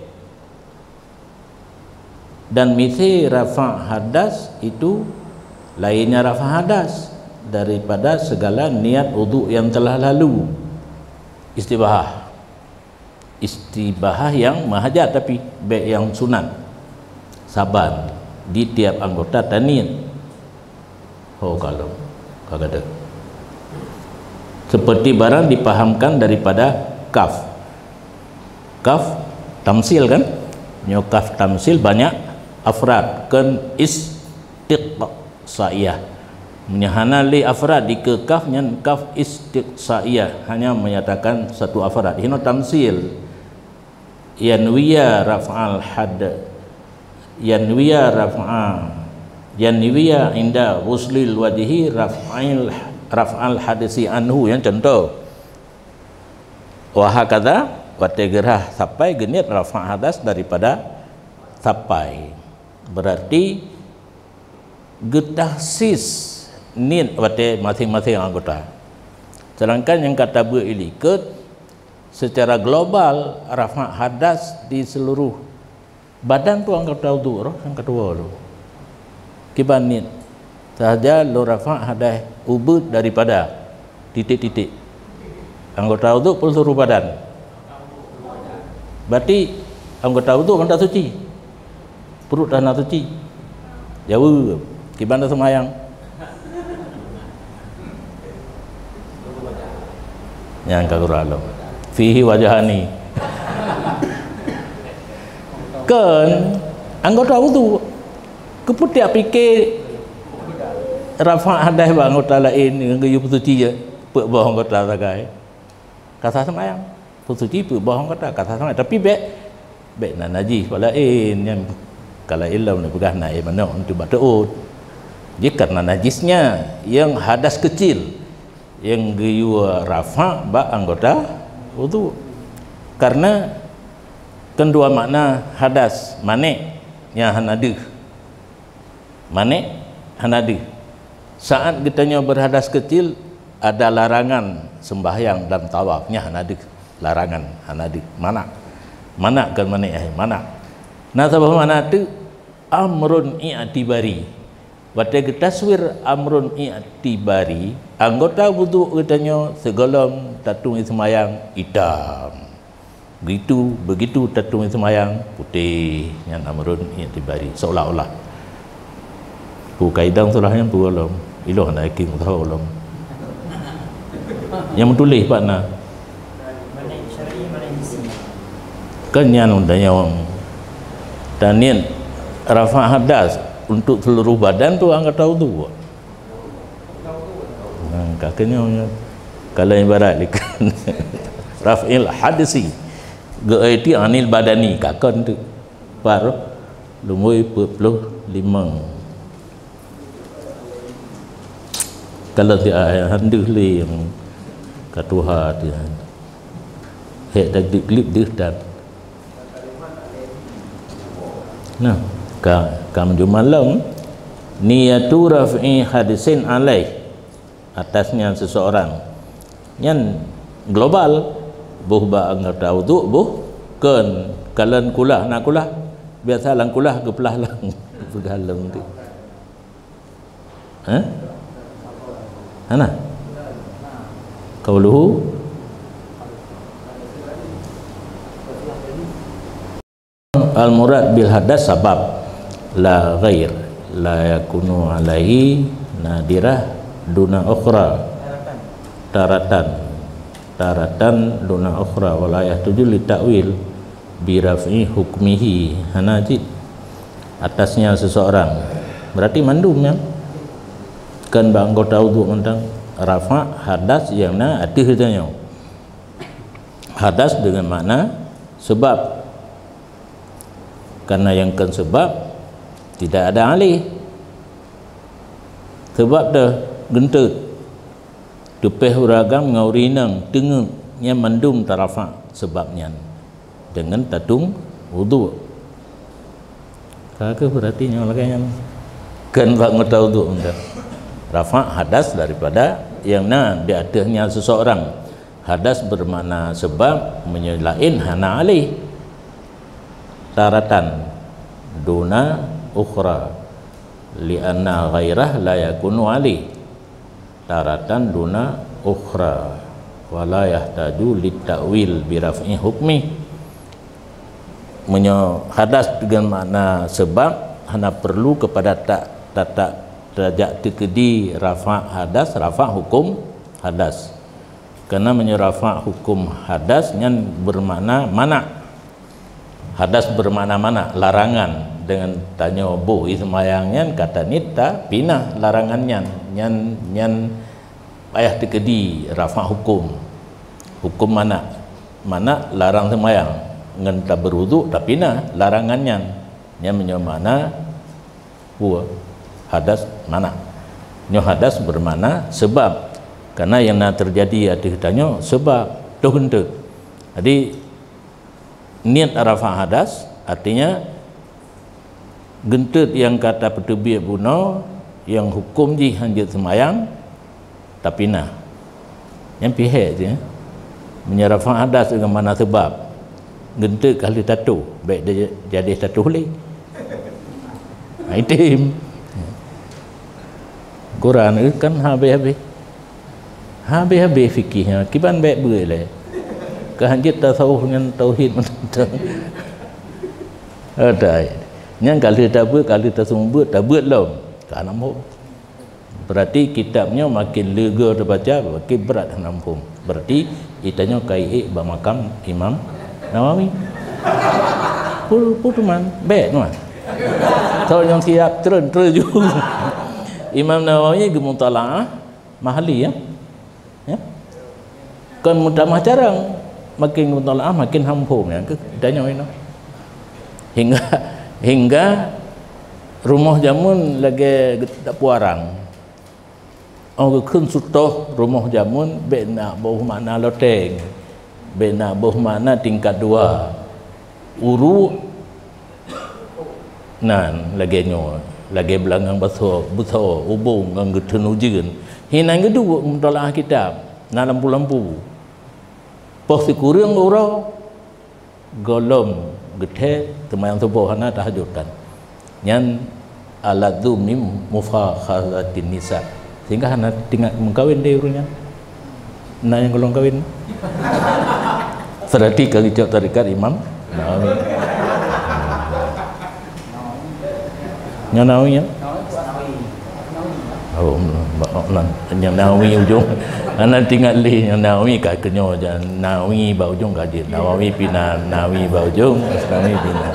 Dan misi rafa hadas itu lainnya rafa hadas daripada segala niat wudu yang telah lalu. Istibahah yang mahajat tapi baik yang sunat saban di tiap anggota taniyat. Kalau kagak seperti barang dipahamkan daripada kaf tamsil kan, nyokaf tamsil banyak afrad kan istiqsaiyah menyahana li afrad di kekafnya kaf istiqsaiyah hanya menyatakan satu afrad. Hino tamsil yanwiya raf'al had yanwiya inda wuslil wajhi raf'al hadisi anhu. Yang contoh wa hakadha wa tegerah sampai geniat rafa' hadas daripada sampai berarti getahsis niat wate masing-masing anggota. Sedangkan yang kata berilikat secara global rafa' hadas di seluruh badan tu anggota wudu yang kedua tu kiban niat sahaja lo rafa' hadas ubud daripada titik-titik anggota wudu pun seluruh badan. Berarti anggota wudu kan tak suci, perut dah nak suci jauh Kiban dah semayang. Yang kaguralo. Fihi wajahani. Kan anggota wudu keputiak fikir rafa hadas bang anggota lain dengan gayu pusuci je pek bawah anggota sagai kata semayang pusuci pek bawah anggota kata semayang tapi baik nak najis pada lain yang kalau ilam ni pegah naik mana untuk bataut jika nak najisnya yang hadas kecil yang gayu rafa bang anggota wudu karena kedua makna hadas manik yang hanadih manik hanadih saat kitanya berhadas kecil ada larangan sembahyang dan tawafnya hanadih larangan hanadih mana kan manik mana nah sabah mana tu amrun i'tibari pada taswir amrun i'tibari anggota wudu kitanya segala tatung semayang hitam begitu tatung semayang putih yang amrun i'tibari seolah-olah pu kaidang sulahnya pu alam iloh nak iking tahu alam yang menulis pakna mana syar'i mana isi kan yang undanya orang tanian rafa hadas untuk seluruh badan tu angkat tahu tu kakaknya kalau ibarat likan raf'il hadisi gaiti anil badani kakon tu baru lumui 45 kalau dia handuk le yang katuha dia hek dak diklip dia dan nah kam jumalam niyatu raf'i hadisin alaih atasnya seseorang yang global buh ba anggota wudu buh kan kalan kulah nak kulah biasa lang kulah ke pelah lang bergalang tu ana qauluhu al murad bil hadas sabab la ghair la yakunu alaihi nadirah duna ukhra taratan duna ukhra walayah tujuh li ta'wil bi raf'i hukmihi hanajid atasnya seseorang berarti mandum ya kan bang anggota wudu tentang rafa hadas yang na atih tanya hadas dengan makna sebab karena yang kan sebab tidak ada alih sebab dah gentut depeh uragam ngaurinang tengengnya mandum tarafa sebabnya dengan tatung wudu kakak berarti yang laganya kan bang anggota wudu tentang rafa hadas daripada yang na di atasnya seseorang hadas bermakna sebab menyelain hana alih taratan duna ukhra li'anna ghairah la yakunu alih taratan duna ukhra wala yahtaju litta'wil biraf'i hukmi hadas dengan makna sebab hanya perlu kepada tak derajat tekedi rafa hadas rafa hukum hadas karena menyerafa hukum hadas yang bermakna mana hadas bermakna mana larangan dengan tanya bu ismayangnya kata nita pinah larangannya yang ayah tekedi rafa hukum mana larang semayang dengan tak berwudu tapi pinah larangannya yang menyamana buah hadas mana nyo hadas bermakna sebab karena yang nak terjadi ada tanya sebab tu hendak jadi niat rafa hadas artinya gentut yang kata petubik buno yang hukum ji hanjut semayang tapi nah yang pihak je menyerafa hadas dengan mana sebab gentut kali tatu baik dia jadi tatu lagi item Quran kan habis fikihnya kiban baik boleh kehanjit tasawuf dengan tauhid mentang ada yang kali tak buat kali tak sembuh tak buat lom ke 60. Berarti kitabnya makin lega terbaca, makin berat 60. Berarti itanya kai bermakam Imam Nawawi. Putuman baik tuan. Kalau yang siap terus juga. Imam Nawawi gemutalaah mahali ya. Ya. Kan mutamah jarang makin mutalaah makin hampum ya. Kitanya ini. Hingga rumah jamun lagi tak puarang. Orang kun sutoh rumah jamun bena bawah mana loteng. Bena bawah mana tingkat 2. Uru nan lagi nyo lagi belangang besar ubung ngang getenu jigen. Hinang gedua mutalaah kitab na lampu-lampu. Pos kurang ora golom gede temayang tubuh hana tahajudkan nyan aladzu mim mufakhazatin nisa sehingga hana tinggal mengkawin dia urunya nah yang golong kawin berarti kali jauh tarikat Imam Nawawi Nawawi ya oh yang Nawawi ujung anak tinggal li yang Nawawi kat kenyo jan Nawawi ba ujung kaji Nawawi pina Nawawi ba ujung Nawawi pina.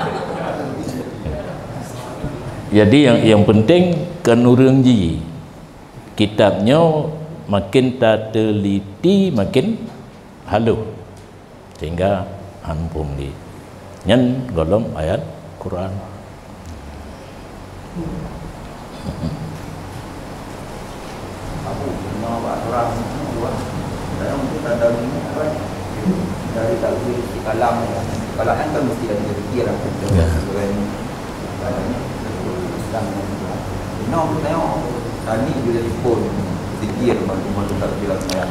Jadi yang penting kenurungji kitabnya makin tak teliti makin halus sehingga hampung di nyen golong ayat Quran. Orang dan untuk tanda ini apa dari tadi kalam kan mesti ada pikiran kan no tengok tadi juga pun fikir baru tak bilang saya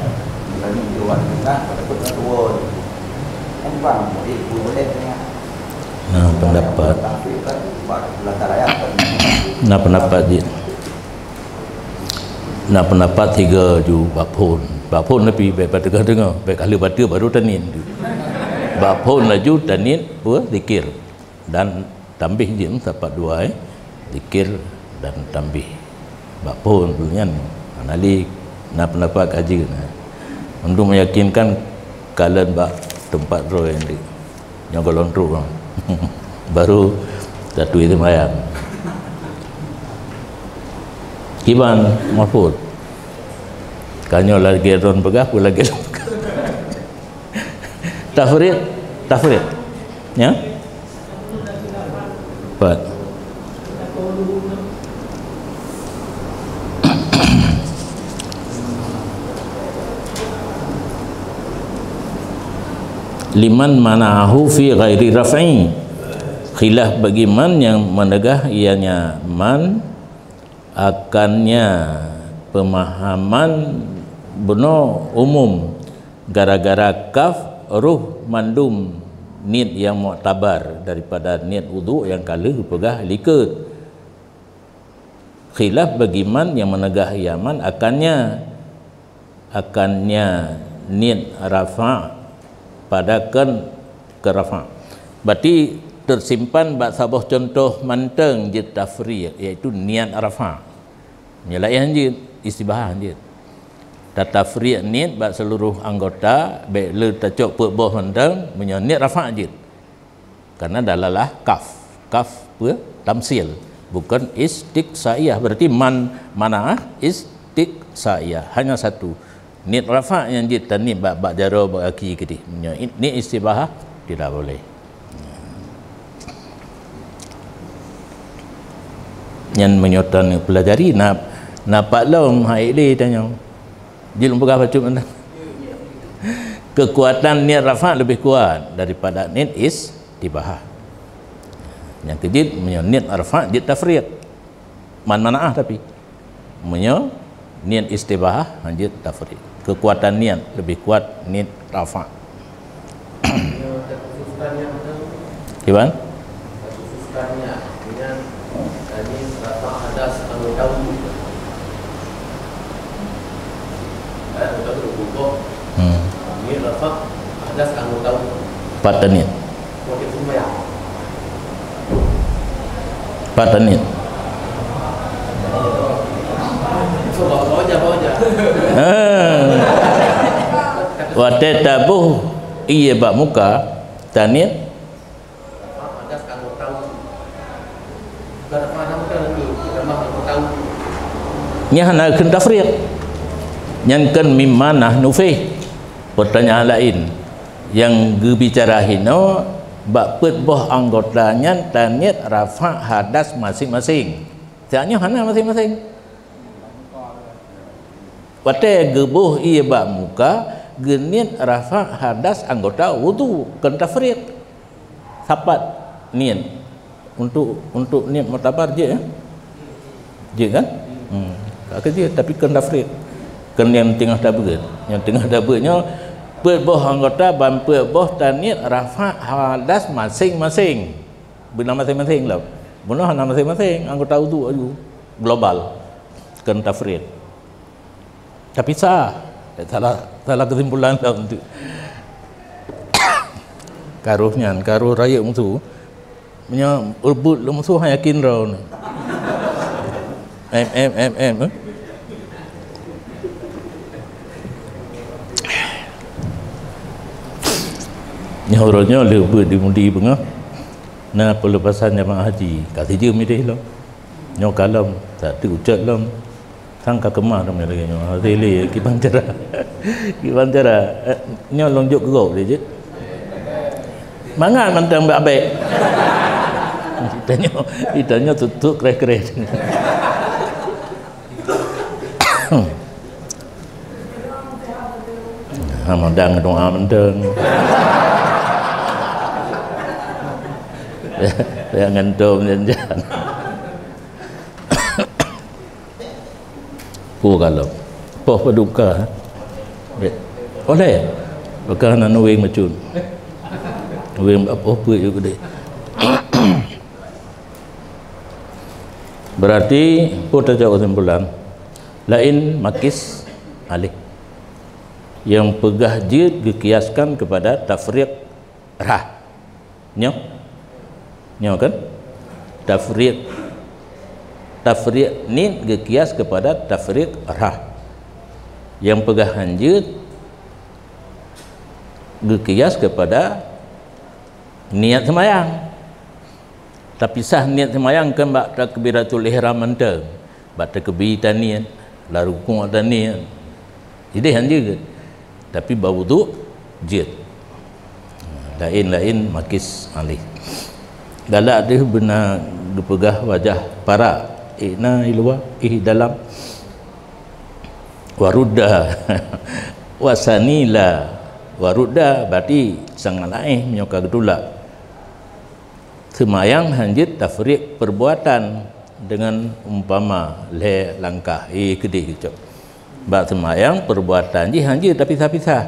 tadi jual kan pada tua kan bang boleh tengok nah pendapat nah pendapat dia nak pendapat 3 ju bapun lebih baik pada dengar baik kali baca baru tanin bapun laju tanin ber zikir dan tambih jin dapat 2 zikir dan tambih bapun punya anali nak pendapat kaji untuk meyakinkan kalian bak tempat roh yang golong ru baru satu itu mayang Kiban Mahfud kanyo lagi ron begah pula lagi tafrid ya Pak liman manahu fi ghairi raf'i khilaf bagi man yang menegah ianya man akannya pemahaman benar umum gara-gara kaf ruh mandum niat yang muktabar daripada niat wudu yang kala pegah liket khilaf bagi man yang menegah yaman akannya niat rafa padakan ke rafa berarti tersimpan bak sabah contoh manteng je tafriq iaitu niat arafa nyelayan je istibahah je tafriq niat bak seluruh anggota baik le tacok pe boh manteng punya niat rafa je karena dalalah kaf pe tamsil bukan istiqsaiyah berarti mana istiqsaiyah hanya satu niat rafa yang je tanib bak jaro bak aki kedih punya ni istibahah tidak boleh yang menyotan pelajari nak long hai le tanya jilum pegah baca mana kekuatan niat rafa lebih kuat daripada niat istibahah yang kejid niat rafa niat tafriq manaah tapi niat istibahah niat tafriq kekuatan niat lebih kuat niat rafa gimana patanit patanit Wa tatabuh iya bak muka taniat nyahna kun tafriq nyankan mimmanah nufih. Pertanyaan lain yang berbicara hino bak boh anggotanya taniat rafa hadas masing-masing. Tiaknya hana masing-masing. Wate gebuh iya bak muka genit rafa hadas anggota wudu kan tafriq. Sapat niat untuk niat mutabar je ya. Je kan? Kerja tapi kan tafriq. Kan yang tengah dabur. Yang tengah daburnya boh anggota ban boh taniat rafa hadas masing-masing. Benar masing-masing lah. Benar hana masing-masing anggota wudu ayu global kan tafriq. Tapi salah kesimpulan lah untuk karuhnya karuh raya musuh punya urbut musuh yakin raw nyornya lebih dimundi bengah na pelepasan jemaah haji kasih je midih lo nyokalam tak diucap lam sangka kemar namanya lagi nyo dele kiban cara nyo lonjok gerok dia je mangan mantang baik ditanya tutup kres-kres mandang doa mendeng ya ngentom jangan kalau poh paduka oleh bakal nak wing macun wing apa juga deh. Berarti kita jawab kesimpulan lain makis alih yang pegah jid dikiaskan kepada tafriq rah nyo kan tafriq ni dikias kepada tafriq rah yang pegah hanjut dikias kepada niat semayang. Tapi sah niat semayang kan bak takbiratul ihram mentang bak takbir niat lalu rukuk dan niat jadi hanjut tapi berwudu jid lain makis alih galak dia benar dipegah wajah para ina ilwa dalam warudda wasanila warudda berarti sangat lain nyoka gedula semayang hanjit tafriq perbuatan dengan umpama le langkah kedih gitu bak semayang perbuatan ji hanjit tapi pisah-pisah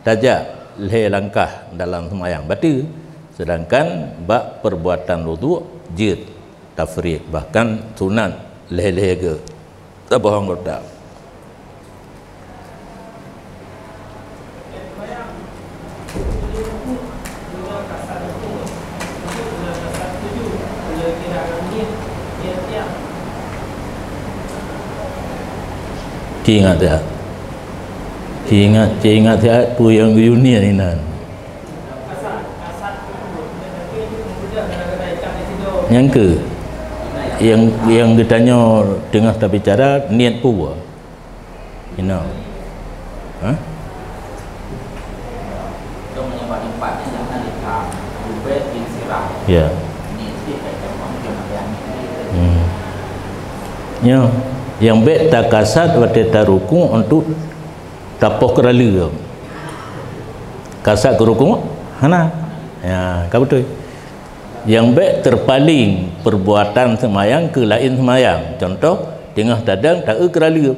tajak le langkah dalam semayang berarti sedangkan bak perbuatan wudu jid tafriq bahkan sunat leh-leh ke tak bohong kotak ingat tak ingat tak tu yang dunia ni nan yang ke yang ditanya tengah tak bicara niat pula you know itu menyebabkan jangan dikam ubed bin sirah ya yang baik tak kasat waktu tak rukuk untuk tapoh kerala kasat ke rukuk hana ya kau betul yang baik terpaling perbuatan semayang ke lain semayang contoh tengah dadang tak kerala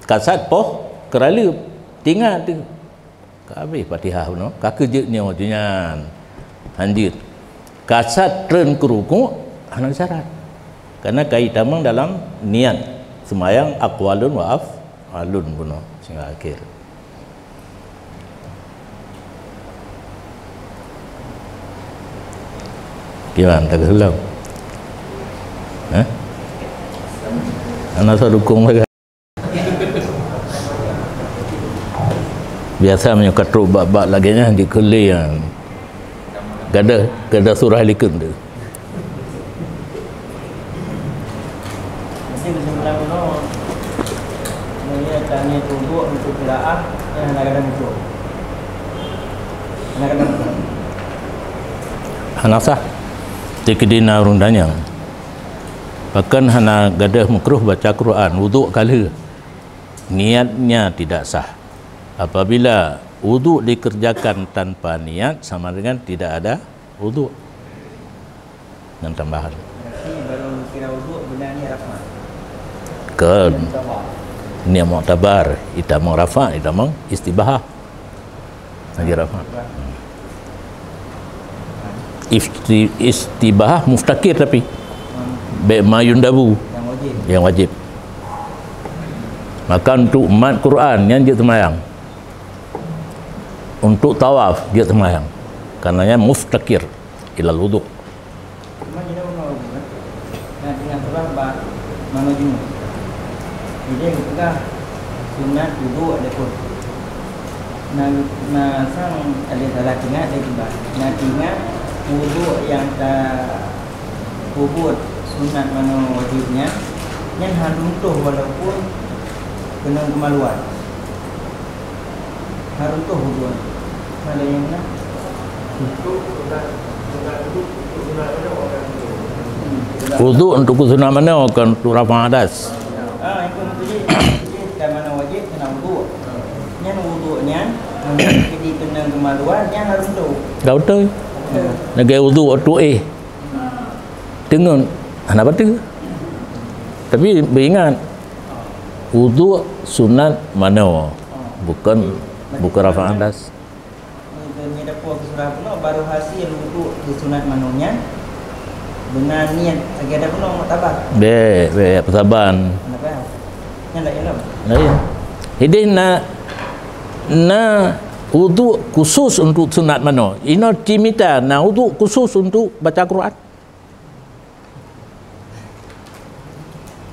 kasat poh kerala tinggal tu habis Fatihah no kakejeknya wajunya hanjit kasat tren ke rukuk hana syarat karena kaitamang dalam niat semayang aqwalun wa af'alun puno sehingga akhir gimana tak keselam Anak saya dukung mereka. Biasa menyukat bab-bab lagi nya di kuli yang gada surah likun tu. Mesti berjumlah kuno. Sebenarnya tanya tunggu untuk kiraah yang kadang-kadang itu. Kadang-kadang. Anak sah tikidina rundanya. Bahkan hana gadah makruh baca Quran wuduk kala niatnya tidak sah. Apabila wuduk dikerjakan tanpa niat sama dengan tidak ada wuduk dan tambahan. Berarti baru kira wuduk benar ni rafa. Kan niat mu'tabar, ita mau rafa, ita mau istibahah. Lagi rafa. Istibahah muftakir tapi mayundabu yang wajib. Maka untuk mat Quran yang dia semayang, untuk tawaf dia semayang, karenanya muftakir ilal wuduk. Cuma dia mau wuduk. Nah dengan sebab mana jenuh. Jadi kita sunat wuduk ada pun. Nah sang ada salah ingat dia tiba. Nah ingat wuduk yang tak kubur sunat mana wajibnya yang haruntuh walaupun kena kemaluan. Haruntuh wuduk. Mana yang mana? Wuduk untuk sunat mana? Kan untuk rafa hadas. Yang kemudian dan mana wajib kena wuduk. Yang wuduknya jadi kena kemaluan yang haruntuh. Kau tahu? Negara wuduk waktu dengan anak batu. Tapi beringat wuduk sunat mana? Bukan rafa hadas. Ni dapat surah pun baru hasil wuduk di sunat manunya. Benar niat lagi ada pun mau tabah. Persabaran. Kenapa? Yang tak elok. Lain. Jadi na wuduk khusus untuk sunat mana? Ino cimita na wuduk khusus untuk baca Quran.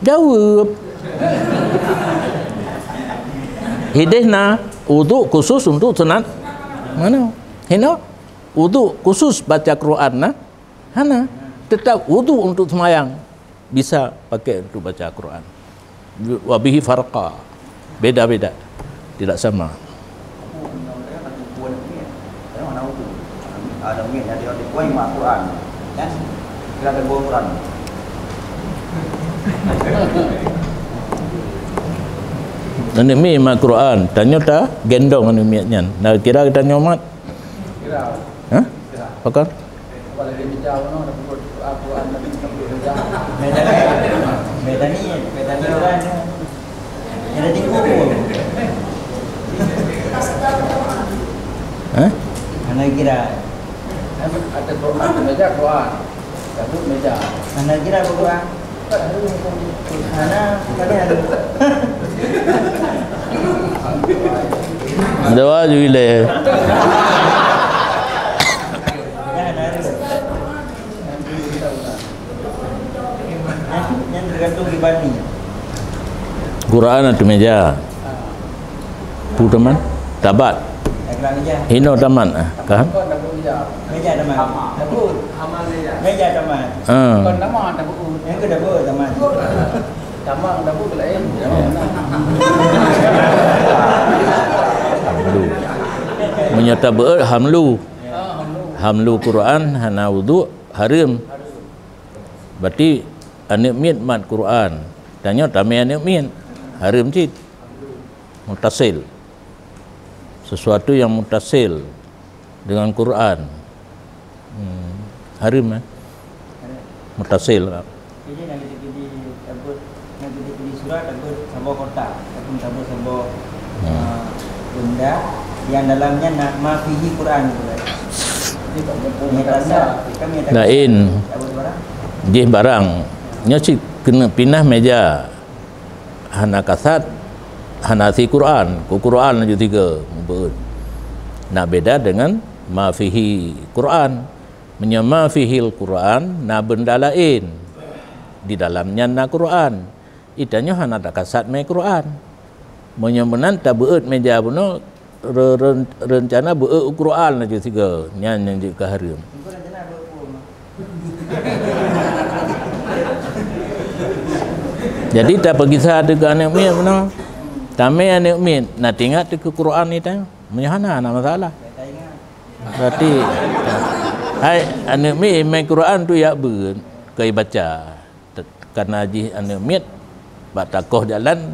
Jawab. Hidayna wuduk khusus untuk sunat mana? Hina wuduk khusus baca Quran na? Hana. Tetap wuduk untuk semayang bisa pakai untuk baca Quran. Wabihi farqa. Beda-beda. Tidak sama. Ada mungkin ada di poin Quran. Kan? Kira ada Quran. Nani mi mak Quran, tanya ta gendong anu miatnya. Nah kira kita nyomat. Kira. Hah? Pakar? Beda ni Quran. Ada di buku. Hah? Mana kira? Ada Quran, meja Quran. Satu meja. Mana kira Quran? Mana ada? Ada wajib ile. Yang tergantung pribadi. Quran atau meja. Pu teman, tabat. Agak meja. Hino taman kan? Meja teman. Dapur. Meja teman. Kon nama dapur. Yang ke dapur teman. Tamang dapur lain. Hamlu. Menyata ber hamlu. Hamlu Quran hana wuduk haram. Berarti anak miat mat Quran. Tanya tamai anak miat haram cit. Mutasil. Sesuatu yang mutasil dengan Quran. Haram mutasil. Jadi nak di tabut, nak di surat tabut sebuah kotak, ataupun tabut sebuah benda yang dalamnya nak mafihi Quran. Lain. Dia barang. Nya kena pindah meja. Hana kasat, hana si Quran. Ku Quran aja tiga. Nak beda dengan mafihi Quran. Menyama fihil Quran na benda lain di dalamnya na Quran. itanya hana tak kasat main Quran. Menyemenan tak beut meja puno rencana beut Quran aja tiga nyan je ke hari. Engkau nak jenak 20. Jadi tak pergi sah dengan anak min puno. Tamai anak min nak tengok ke Quran ni tang. Menyahana nak masalah. Tak ingat. Berarti hai anak min main Quran tu ya ber kai baca. Karena haji anak min bak takoh jalan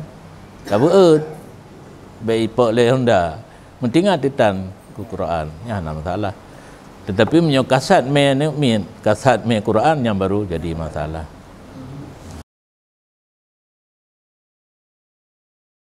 tak beut. Baik ipok le Honda. Mentingah titan ke Quran. Ya nak masalah. Tetapi menyokasat main anak min, kasat main Quran yang baru jadi masalah.